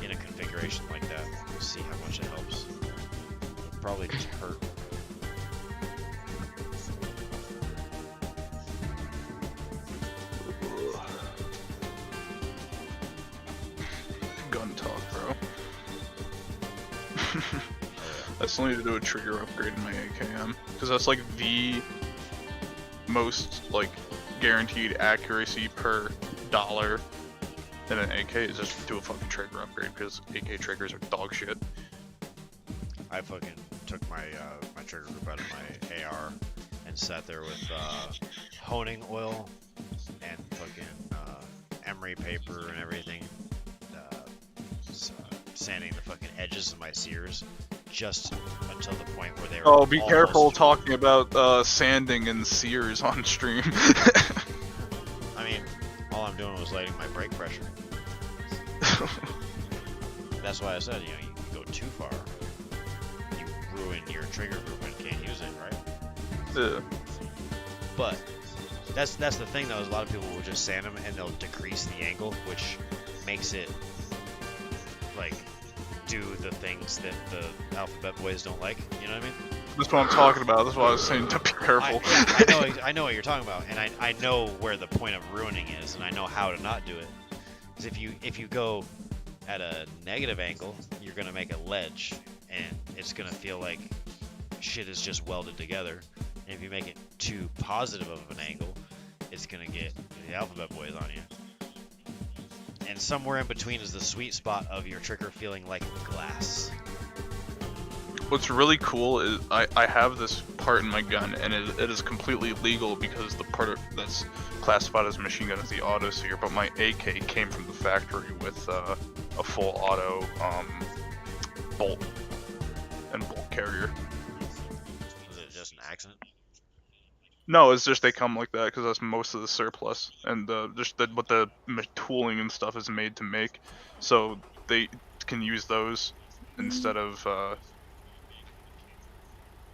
[SPEAKER 1] in a configuration like that. See how much it helps. It'll probably just hurt.
[SPEAKER 8] Gun talk, bro. I still need to do a trigger upgrade in my AKM because that's like the most like guaranteed accuracy per dollar than an AK is just do a fucking trigger upgrade because AK triggers are dog shit.
[SPEAKER 1] I fucking took my my trigger group out of my AR and sat there with honing oil and fucking emery paper and everything, sanding the fucking edges of my sears just until the point where they were.
[SPEAKER 8] Oh, be
[SPEAKER 1] almost...
[SPEAKER 8] careful talking about sanding and sears on stream.
[SPEAKER 1] I mean, all I'm doing was lighting my brake pressure. That's why I said, you know, you can go too far, you ruin your trigger group and can't use it, right?
[SPEAKER 8] Yeah.
[SPEAKER 1] But that's the thing though, is a lot of people will just sand them and they'll decrease the angle, which makes it like do the things that the alphabet boys don't like. You know what I mean?
[SPEAKER 8] That's what I'm talking about. That's why I was saying to be careful.
[SPEAKER 1] I know what you're talking about, and I know where the point of ruining is, and I know how to not do it. Because if you go at a negative angle, you're gonna make a ledge, and it's gonna feel like shit is just welded together. And if you make it too positive of an angle, it's gonna get the alphabet boys on you. And somewhere in between is the sweet spot of your trigger feeling like glass.
[SPEAKER 8] What's really cool is I have this part in my gun, and it is completely legal because the part that's classified as a machine gun is the auto sear, but my AK came from the factory with a full auto bolt and bolt carrier.
[SPEAKER 1] Was it just an accident?
[SPEAKER 8] No, it's just they come like that because that's most of the surplus, and just what the tooling and stuff is made to make, so they can use those instead of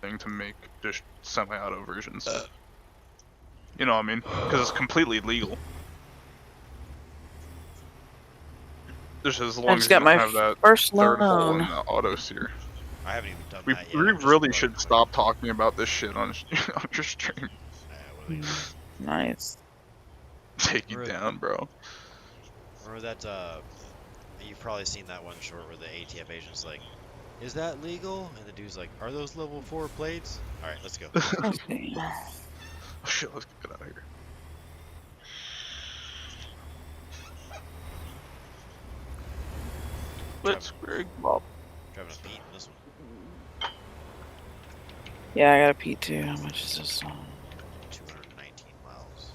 [SPEAKER 8] thing to make just semi-auto versions. You know what I mean? Because it's completely legal. Just as long as you
[SPEAKER 6] got
[SPEAKER 8] don't
[SPEAKER 6] my
[SPEAKER 8] have that
[SPEAKER 6] first
[SPEAKER 8] third hole
[SPEAKER 6] loan.
[SPEAKER 8] in the auto sear.
[SPEAKER 1] I haven't even done
[SPEAKER 8] We
[SPEAKER 1] that yet. I'm just
[SPEAKER 8] really
[SPEAKER 1] about
[SPEAKER 8] should
[SPEAKER 1] to-
[SPEAKER 8] stop talking about this shit on your stream.
[SPEAKER 1] what are you gonna do?
[SPEAKER 6] Nice.
[SPEAKER 8] Take you
[SPEAKER 1] Really?
[SPEAKER 8] down, bro.
[SPEAKER 1] Remember that, you've probably seen that one short where the ATF agent's like, is that legal? And the dude's like, are those level 4 plates? Alright, let's go.
[SPEAKER 6] Okay.
[SPEAKER 8] Oh shit, let's get out of here. Let's Bob.
[SPEAKER 1] Driving a beat in this one.
[SPEAKER 6] Yeah, I got a P2. How much is this one?
[SPEAKER 1] 219 miles.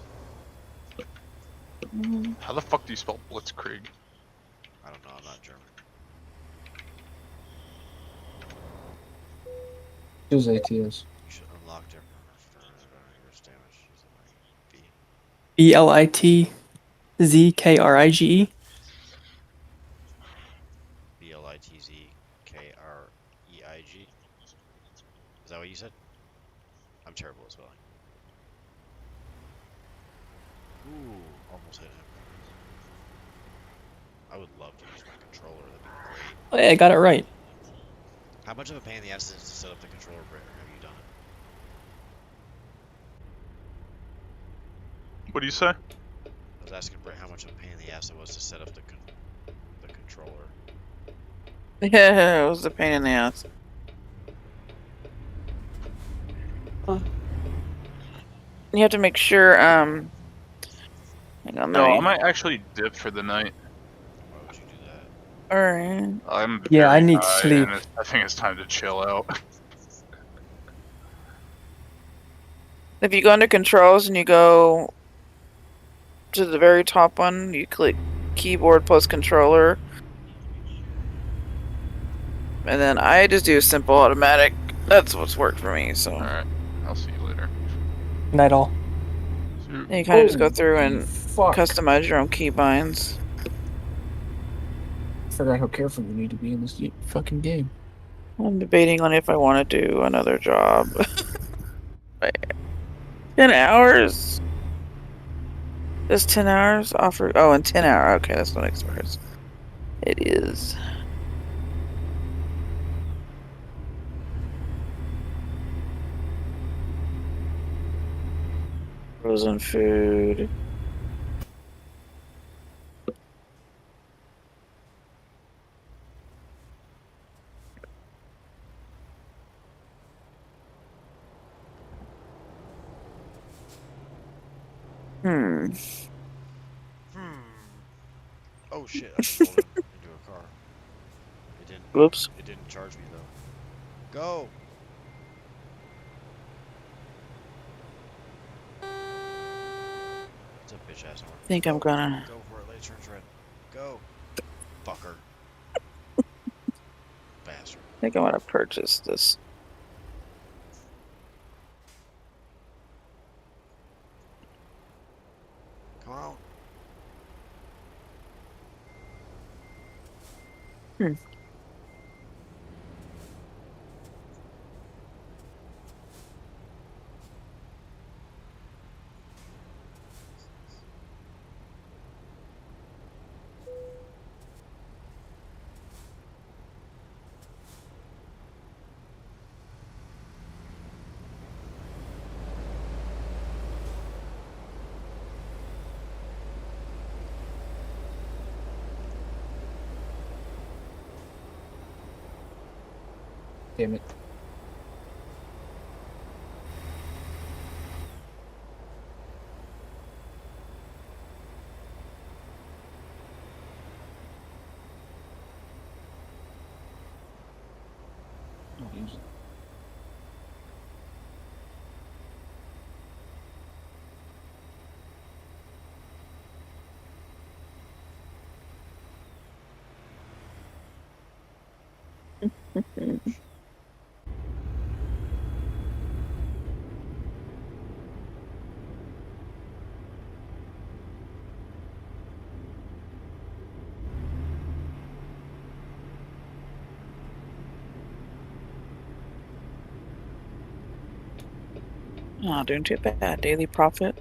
[SPEAKER 8] How the fuck do you spell Blitzkrieg?
[SPEAKER 1] I don't know, I'm not German.
[SPEAKER 9] Use ATS.
[SPEAKER 1] You should unlock different damage.
[SPEAKER 5] BLITZKRIGE.
[SPEAKER 1] BLITZKREIG. Is that what you said? I'm terrible at spelling. Ooh, almost hit him. I would love to use my controller, that'd be great.
[SPEAKER 5] Oh, yeah, I got it right.
[SPEAKER 1] How much of a pain in the ass is it to set up the controller, Britt, or have you done it?
[SPEAKER 8] What do you say?
[SPEAKER 1] I was asking Britt how much of a pain in the ass it was to set up the controller.
[SPEAKER 6] Yeah, it was a pain in the ass. You have to make sure, hang on,
[SPEAKER 8] No,
[SPEAKER 6] let
[SPEAKER 8] I
[SPEAKER 6] me-
[SPEAKER 8] might actually dip for the night.
[SPEAKER 1] Why would you do that?
[SPEAKER 6] Alright.
[SPEAKER 8] I'm
[SPEAKER 5] Yeah, I
[SPEAKER 8] very
[SPEAKER 5] need
[SPEAKER 8] high,
[SPEAKER 5] sleep.
[SPEAKER 8] and I think it's time to chill out.
[SPEAKER 6] If you go into controls and you go to the very top one, you click keyboard plus controller. And then I just do simple automatic. That's what's worked for me, so.
[SPEAKER 8] Alright, I'll see you later.
[SPEAKER 5] Night all.
[SPEAKER 6] And you kind of just go through and
[SPEAKER 9] Fuck.
[SPEAKER 6] customize your own keybinds.
[SPEAKER 9] I forgot how careful you need to be in this fucking game.
[SPEAKER 6] I'm debating on if I want to do another job. 10 hours? Just 10 hours? Offer. Oh, and 10 hour. Okay, that's what expires. It is. Frozen food. Hmm.
[SPEAKER 1] Oh shit! I just rolled into a car. It didn't.
[SPEAKER 6] Whoops.
[SPEAKER 1] It didn't charge me though. Go. It's a bitch ass horn.
[SPEAKER 6] I think I'm gonna.
[SPEAKER 1] Go for it. Late turns red. Go. Fucker. Bastard.
[SPEAKER 6] I think I'm gonna purchase this.
[SPEAKER 1] Come on.
[SPEAKER 6] Hmm.
[SPEAKER 9] Damn it. Don't use it.
[SPEAKER 6] Not doing too bad. Daily profit.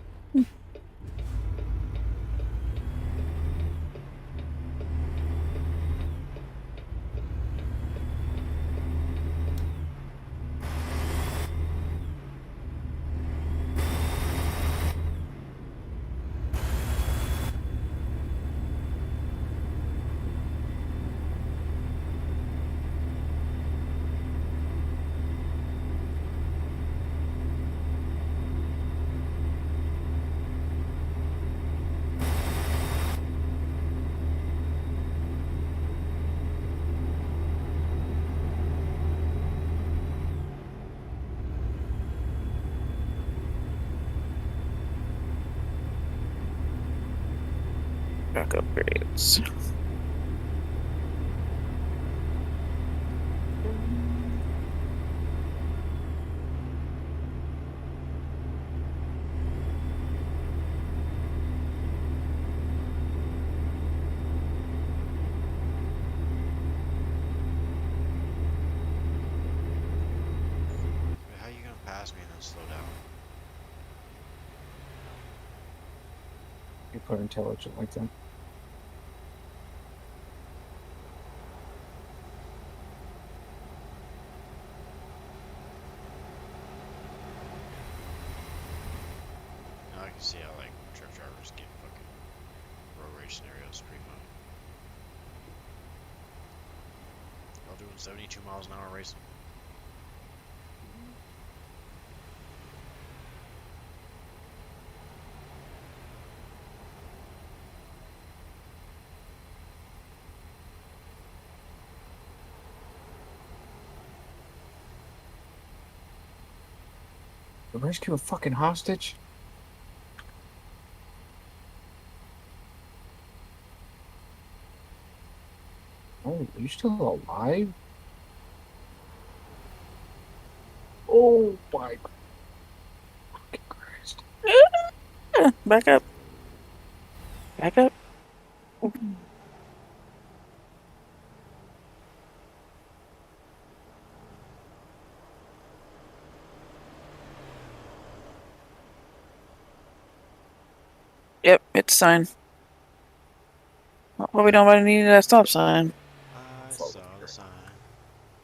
[SPEAKER 6] Back upgrades.
[SPEAKER 1] Wait, how you gonna pass me and then slow down?
[SPEAKER 9] You put intelligent like that.
[SPEAKER 1] Now I can see how like truck drivers get fucking road rage scenarios pretty fun. While doing 72 miles an hour racing.
[SPEAKER 9] The rescue a fucking hostage? Oh, are you still alive? Oh my fucking Christ.
[SPEAKER 6] Back up. Back up. Yep, it's a sign. Well, we don't need that stop sign.
[SPEAKER 1] I saw the sign.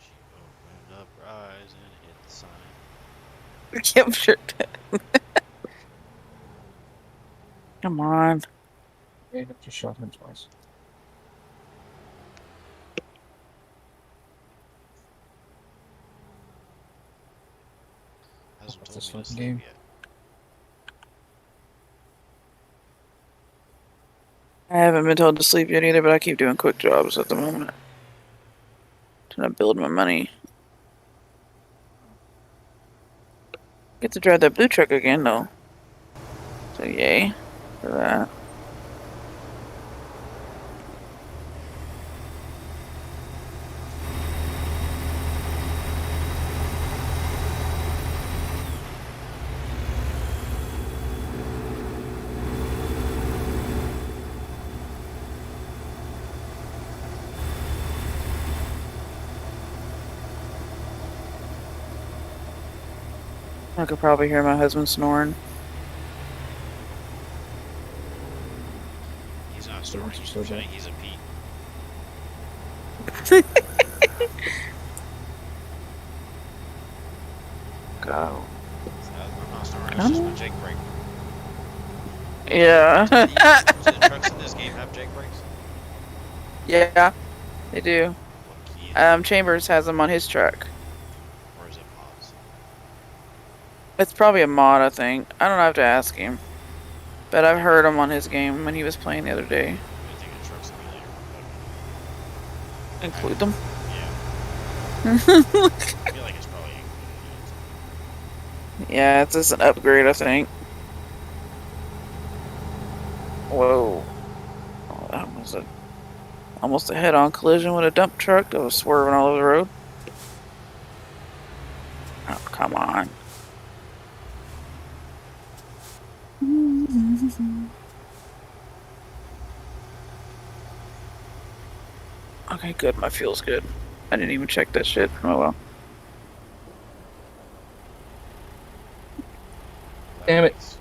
[SPEAKER 1] She opened up her eyes and hit the sign.
[SPEAKER 6] Yep, sure. Come on.
[SPEAKER 9] Yeah, I just shot him twice.
[SPEAKER 1] Hasn't
[SPEAKER 9] What's
[SPEAKER 1] told
[SPEAKER 9] this
[SPEAKER 1] me to
[SPEAKER 9] fucking
[SPEAKER 1] sleep
[SPEAKER 9] game?
[SPEAKER 1] yet.
[SPEAKER 6] I haven't been told to sleep yet either, but I keep doing quick jobs at the moment. Trying to build my money. Get to drive that blue truck again, though. So yay for that. I could probably hear my husband snoring.
[SPEAKER 1] He's not snoring. He's shitting. He's a Pete.
[SPEAKER 6] Go.
[SPEAKER 1] I'm not snoring. It's just my Jake brake.
[SPEAKER 6] Yeah.
[SPEAKER 1] Do the trucks in this game have Jake brakes?
[SPEAKER 6] Yeah, they do.
[SPEAKER 1] What key?
[SPEAKER 6] Chambers has them on his truck.
[SPEAKER 1] Or is it mods?
[SPEAKER 6] It's probably a mod, I think. I don't have to ask him. But I've heard him on his game when he was playing the other day.
[SPEAKER 1] I think the trucks simulator.
[SPEAKER 6] Include them?
[SPEAKER 1] Yeah. I feel like it's probably included.
[SPEAKER 6] Yeah, it's just an upgrade, I think. Whoa. Oh, that was almost a head-on collision with a dump truck that was swerving all over the road. Oh, come on. Okay, good. My fuel's good. I didn't even check that shit. Oh well.
[SPEAKER 9] Damn it.
[SPEAKER 1] Makes no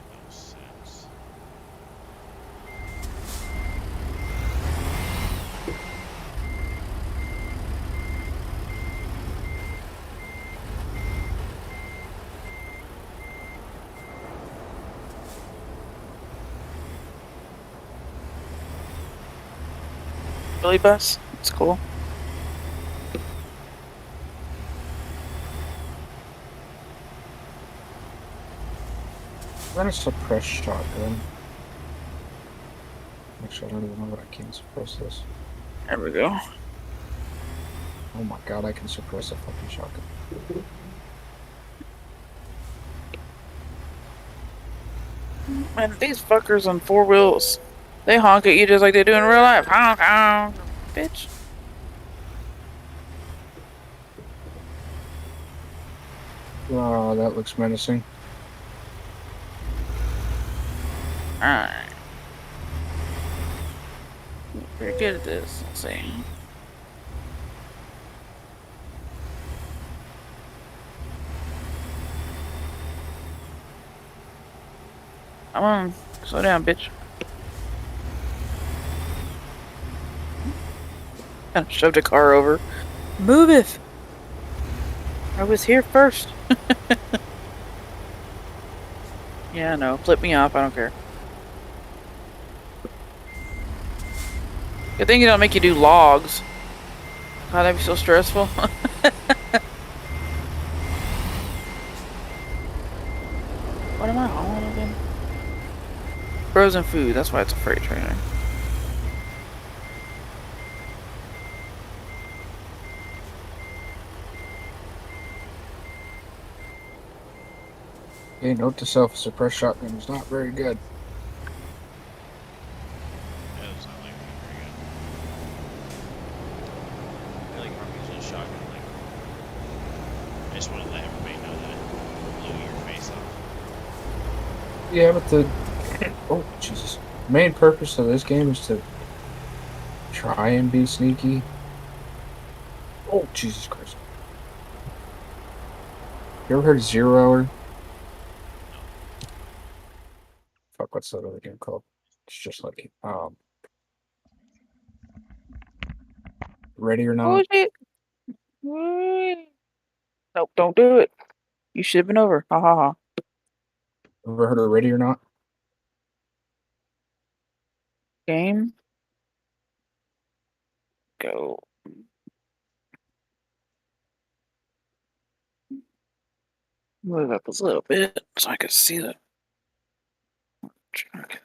[SPEAKER 1] sense.
[SPEAKER 6] Billy bus? It's cool.
[SPEAKER 9] Run a suppressed shotgun. Actually, I don't even know what I can suppress this.
[SPEAKER 6] There we go.
[SPEAKER 9] Oh my god, I can suppress a fucking shotgun.
[SPEAKER 6] Man, these fuckers on 4 wheels, they honk at you just like they do in real life. Honk, honk, bitch.
[SPEAKER 9] Oh, that looks menacing.
[SPEAKER 6] Alright. Pretty good at this. Let's see. Come on. Slow down, bitch. Kind of shoved a car over. Move it! I was here first. Yeah, no. Flip me off. I don't care. Good thing it don't make you do logs. God, that'd be so stressful. What am I hauling again? Frozen food. That's why it's a freight trainer.
[SPEAKER 9] Okay, note to self, a suppressed shotgun is not very good.
[SPEAKER 1] That does not like me very good. I feel like if I'm using a shotgun, like, I just want to let everybody know that it blew your face off.
[SPEAKER 9] Yeah, but the oh Jesus, the main purpose of this game is to try and be sneaky. Oh Jesus Christ! You ever heard of Zero Hour? Fuck, what's that other game called? It's just like Ready or Not.
[SPEAKER 6] Oh shit! Nope, don't do it. You should have been over. Ha ha ha.
[SPEAKER 9] Ever heard of Ready or Not?
[SPEAKER 6] Game. Go. Move up a little bit so I can see the truck.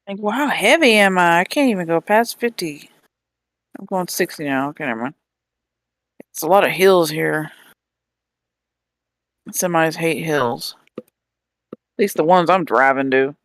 [SPEAKER 6] Like, well, how heavy am I? I can't even go past 50. I'm going 60 now. Okay, never mind. It's a lot of hills here. Semis hate hills. At least the ones I'm driving do.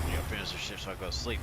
[SPEAKER 1] You gotta finish the shift so I go to sleep.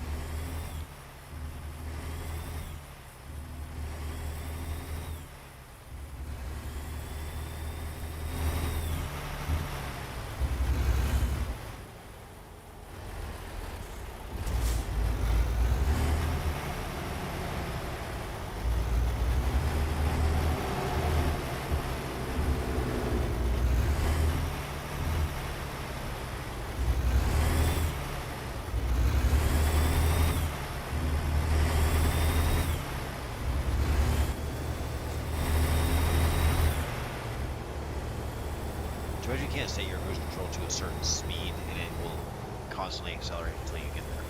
[SPEAKER 1] George, you can't set your cruise control to a certain speed and it will constantly accelerate until you get there.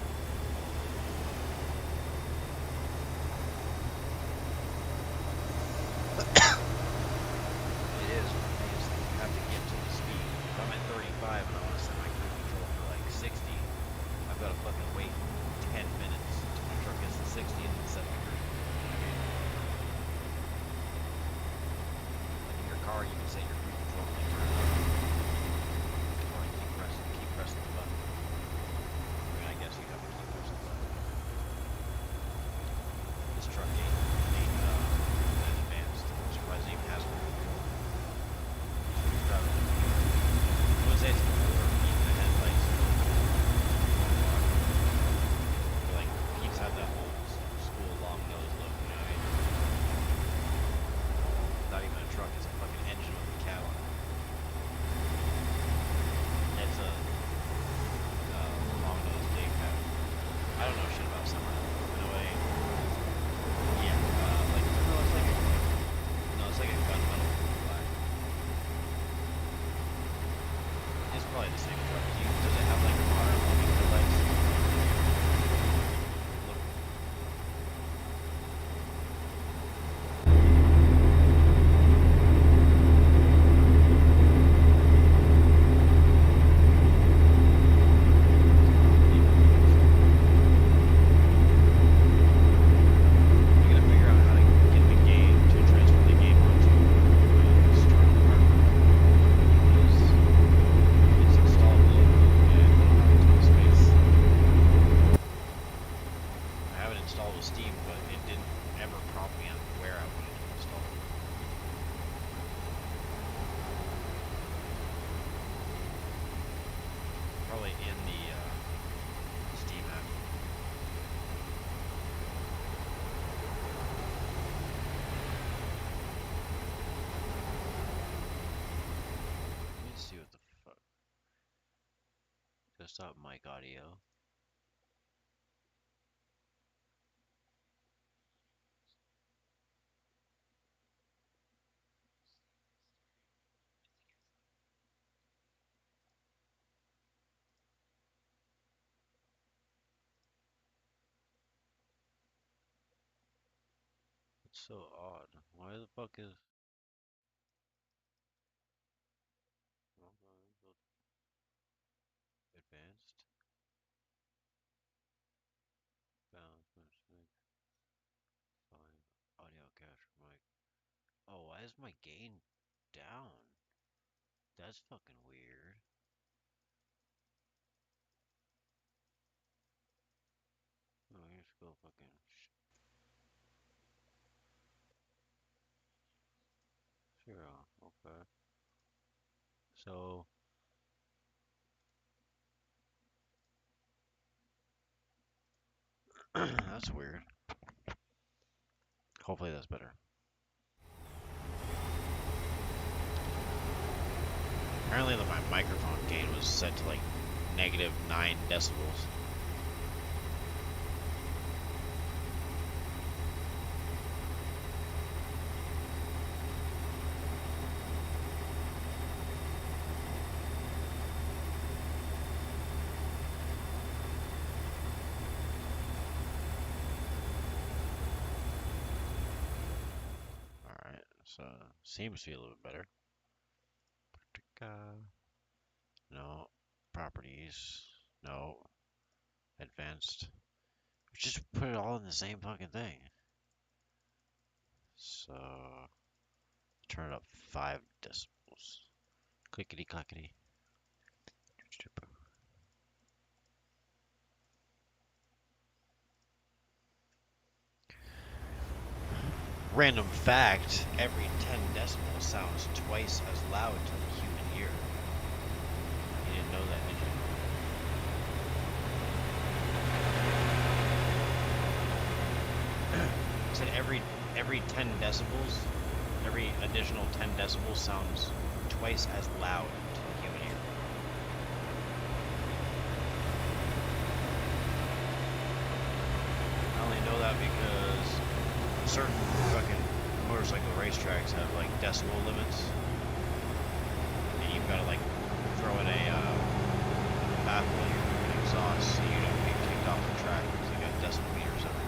[SPEAKER 1] It is. You have to get to the speed. If I'm at 35 and I want to set my cruise control for like 60, I've got to fucking wait 10 minutes until my truck gets to 60 and then set my cruise control. Like in your car, you can set your cruise control when you turn it on. Or keep pressing the button. I mean, I guess you have to keep pressing the button. This truck ain't that advanced. I'm surprised it even has cruise control. I would say it's more even the headlights. Like, Pete's had that whole school long nose look, you know what I mean? Not even a truck, it's a fucking engine with a cab What's up, mic audio? It's so odd. Why the fuck is... Advanced? Balance, mic, fine. Audio capture mic. Oh, why is my gain down? That's fucking weird. Oh, here's go fucking... Zero, okay. So... that's weird. Hopefully that's better. Apparently my microphone gain was set to like -9 decibels. Alright, so seems to be a little bit better. No. Properties. No. Advanced. Just put it all in the same fucking thing. So turn it up 5 decibels. Clickety clackety. Random fact, every 10 decibels sounds twice as loud to the human ear. You didn't know that, did you? I said every 10 decibels, every additional 10 decibels sounds twice as loud to the human ear. I only know that because certain fucking motorcycle racetracks have like decibel limits, and you've got to like throw in a baffle your exhaust so you don't get kicked off the track because they got decibel meters everywhere.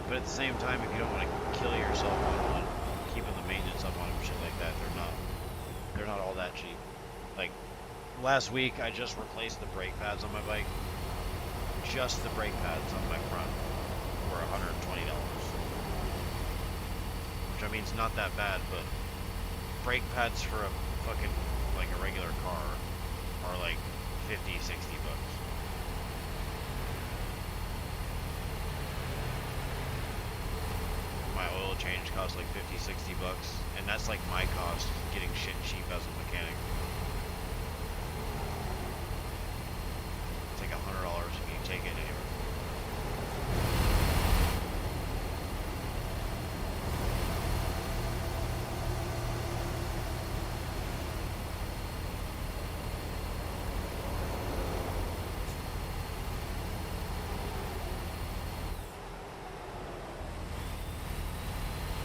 [SPEAKER 1] But at the same time, if you don't want to kill yourself on keeping the maintenance up on them, shit like that, they're not all that cheap. Like last week, I just replaced the brake pads on my bike. Just the brake pads on my front were $120, which I mean is not that bad, but brake pads for a fucking like a regular car are like 50, 60 bucks. My oil change costs like 50, 60 bucks, and that's like my cost getting shit cheap as a mechanic. It's like $100 if you take it anywhere.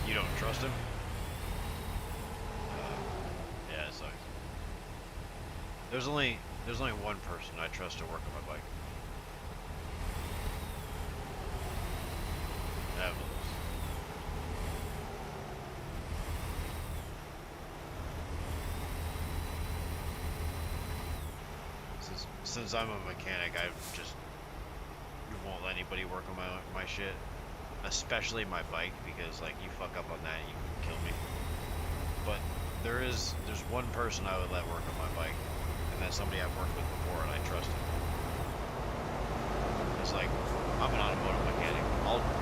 [SPEAKER 1] You don't trust him? Yeah, it sucks. There's only one person I trust to work on my bike. Evans. Since I'm a mechanic, I just won't let anybody work on my shit. Especially my bike, because like you fuck up on that, you can kill me. But there's one person I would let work on my bike, and that's somebody I've worked with before, and I trust him. It's like I'm an automotive mechanic.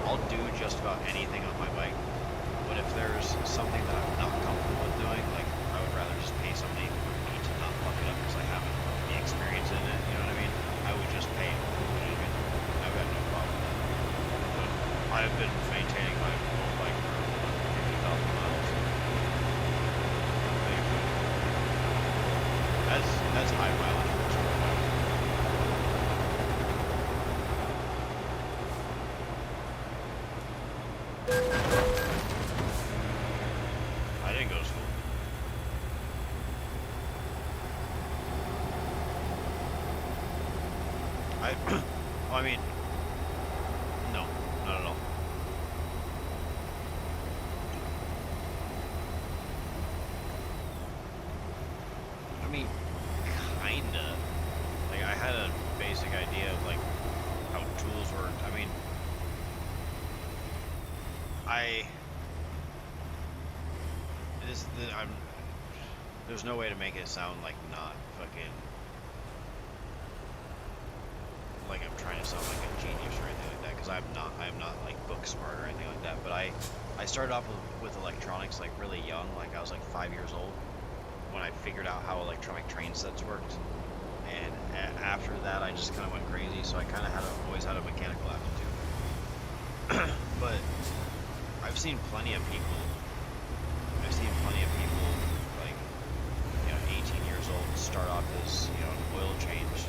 [SPEAKER 1] I'll do just about anything on my bike But if there's something that I'm not comfortable with doing, like I would rather just pay somebody for me to not fuck it up because I haven't the experience in it. You know what I mean? I would just pay him. You know what I mean? I've got no problem with that. But I've been maintaining my own bike for 50,000 miles. That's high mileage for a sport bike. I didn't go to school. I mean, no, not at all. I mean, kinda. Like, I had a basic idea of, like, how tools worked. I mean, there's no way to make it sound like not fucking, like I'm trying to sound like a genius or anything like that, because I'm not like book smart or anything like that, but I started off with electronics like really young, like I was like 5 years old when I figured out how electronic train sets worked, and after that I just kind of went crazy, so I kind of always had a mechanical aptitude. But I've seen plenty of people like, you know, 18 years old start off as, you know, an oil change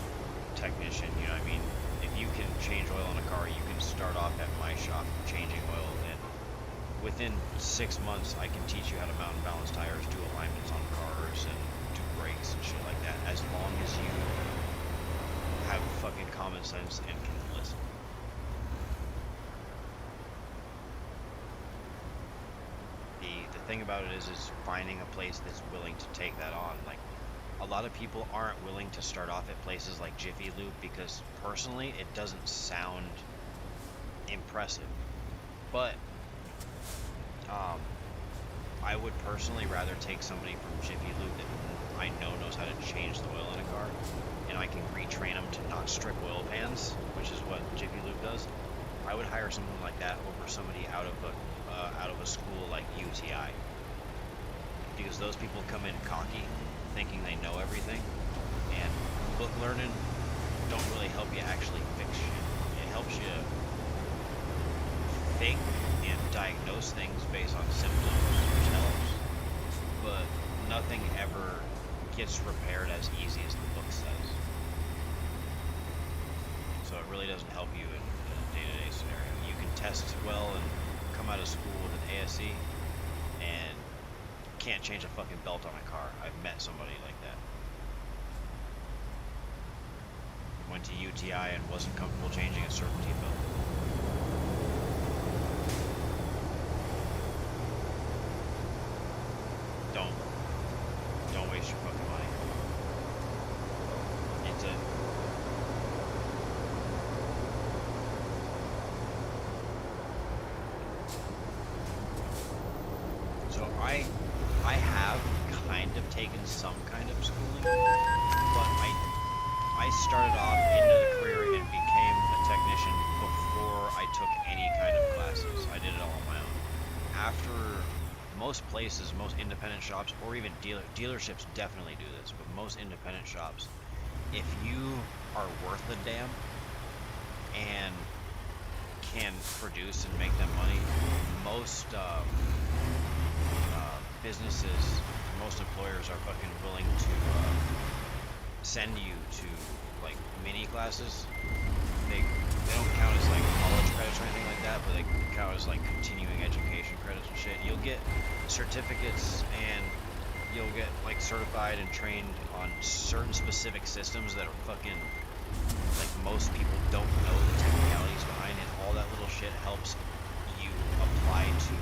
[SPEAKER 1] technician. You know what I mean? If you can change oil in a car, you can start off at my shop changing oil, and within 6 months I can teach you how to mount and balance tires, do alignments on cars, and do brakes and shit like that, as long as you have fucking common sense and can listen. The thing about it is finding a place that's willing to take that on. Like, a lot of people aren't willing to start off at places like Jiffy Lube because personally it doesn't sound impressive. But I would personally rather take somebody from Jiffy Lube that I know knows how to change the oil in a car, and I can retrain them to not strip oil pans, which is what Jiffy Lube does. I would hire someone like that over somebody out of a school like UTI, because those people come in cocky, thinking they know everything, and book learning don't really help you actually fix shit. It helps you think and diagnose things based on symptoms, which helps, but nothing ever gets repaired as easy as the book says. So it really doesn't help you in a day-to-day scenario. You can test well and come out of school with an ASE and can't change a fucking belt on a car. I've met somebody like that. Went to UTI and wasn't comfortable changing a serpentine belt. Don't waste your fucking money. It's a So I have kind of taken some kind of schooling, but I started off into the career and became a technician before I took any kind of classes. I did it all on my own. After most places, most independent shops, or even dealerships definitely do this, but most independent shops, if you are worth a damn and can produce and make them money, most businesses, most employers are fucking willing to send you to like mini classes. They don't count as like college credits or anything like that, but they count as like continuing education credits and shit. You'll get certificates and you'll get like certified and trained on certain specific systems that are fucking, like, most people don't know the technicalities behind it. All that little shit helps you apply to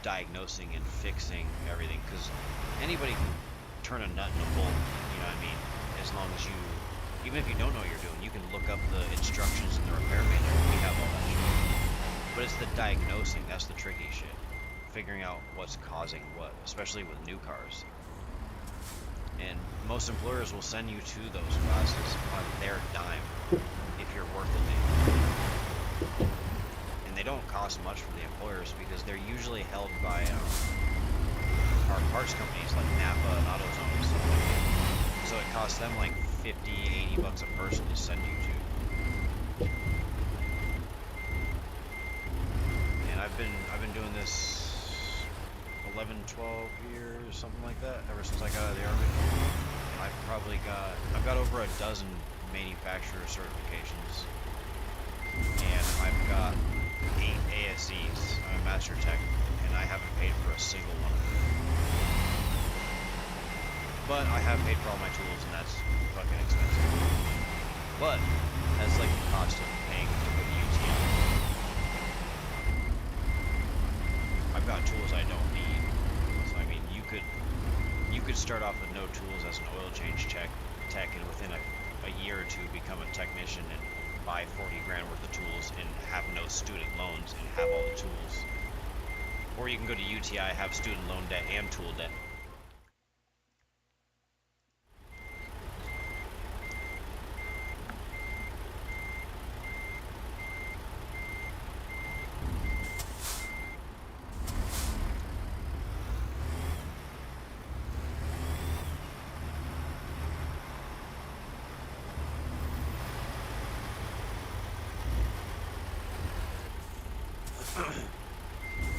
[SPEAKER 1] diagnosing and fixing everything, because anybody can turn a nut in a bolt, you know what I mean, as long as you, even if you don't know what you're doing, you can look up the instructions in the repair manual. We have all that shit, but it's the diagnosing that's the tricky shit, figuring out what's causing what, especially with new cars. And most employers will send you to those classes on their dime if you're worth a damn. And they don't cost much for the employers because they're usually held by our parts companies like Napa and AutoZone and stuff like that. So it costs them like 50, 80 bucks a person to send you to. And I've been doing this 11, 12 years, something like that, ever since I got out of the Army. And I've got over a dozen manufacturer certifications. And I've got 8 ASEs. I'm a master tech, and I haven't paid for a single one of them. But I have paid for all my tools, and that's fucking expensive. But that's like the cost of paying to put UT on. I've got tools I don't need. So I mean, you could start off with no tools as an oil change tech, and within a year or two become a technician and buy 40 grand worth of tools and have no student loans and have all the tools. Or you can go to UTI, have student loan debt and tool debt.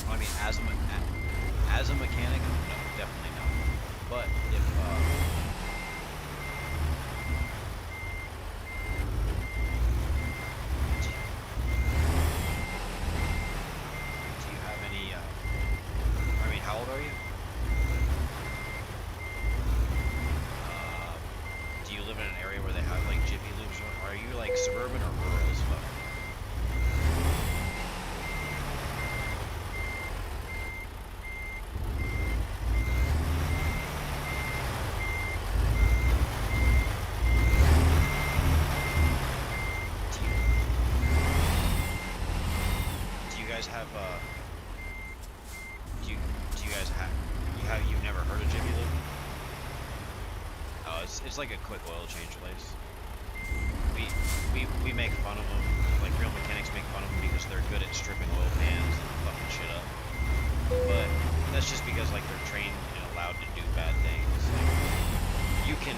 [SPEAKER 1] I mean, as a mechanic, no, definitely not. But if do you have any? I mean, how old are you? Do you live in an area where they have like Jiffy Lubes? Are you like suburban or rural as fuck? You've never heard of Jiffy Lube? Oh, it's like a quick oil change place. We make fun of them, like real mechanics make fun of them because they're good at stripping oil pans and fucking shit up. But that's just because like they're trained and allowed to do bad things. Like, you can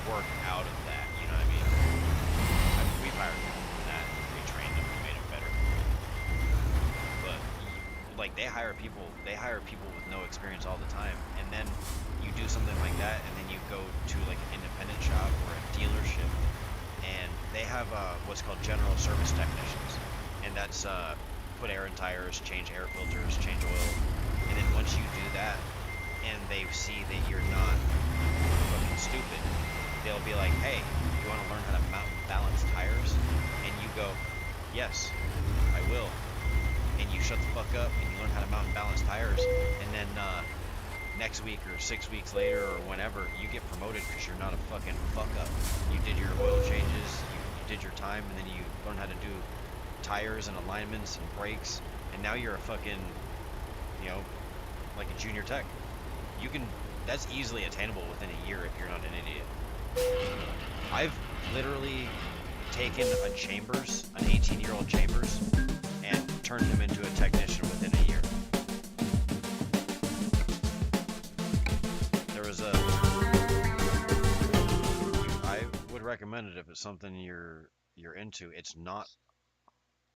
[SPEAKER 1] work out of that, you know what I mean? We've hired people for that, we trained them, we made them better. But like they hire people with no experience all the time, and then you do something like that, and then you go to like an independent shop or a dealership, and they have what's called general service technicians, and that's put air in tires, change air filters, change oil, and then once you do that, and they see that you're not fucking stupid, they'll be like, hey, you want to learn how to mount and balance tires? And you go, yes, I will. And you shut the fuck up and you learn how to mount and balance tires, and then next week or 6 weeks later or whenever, you get promoted because you're not a fucking fuck up. You did your oil changes, you did your time, and then you learn how to do tires and alignments and brakes, and now you're a fucking, you know, like a junior tech. You can, that's easily attainable within a year if you're not an idiot. I've literally taken a Chambers, an 18-year-old Chambers, and turned him into a technician within a year. There was I would recommend it if it's something you're into. It's not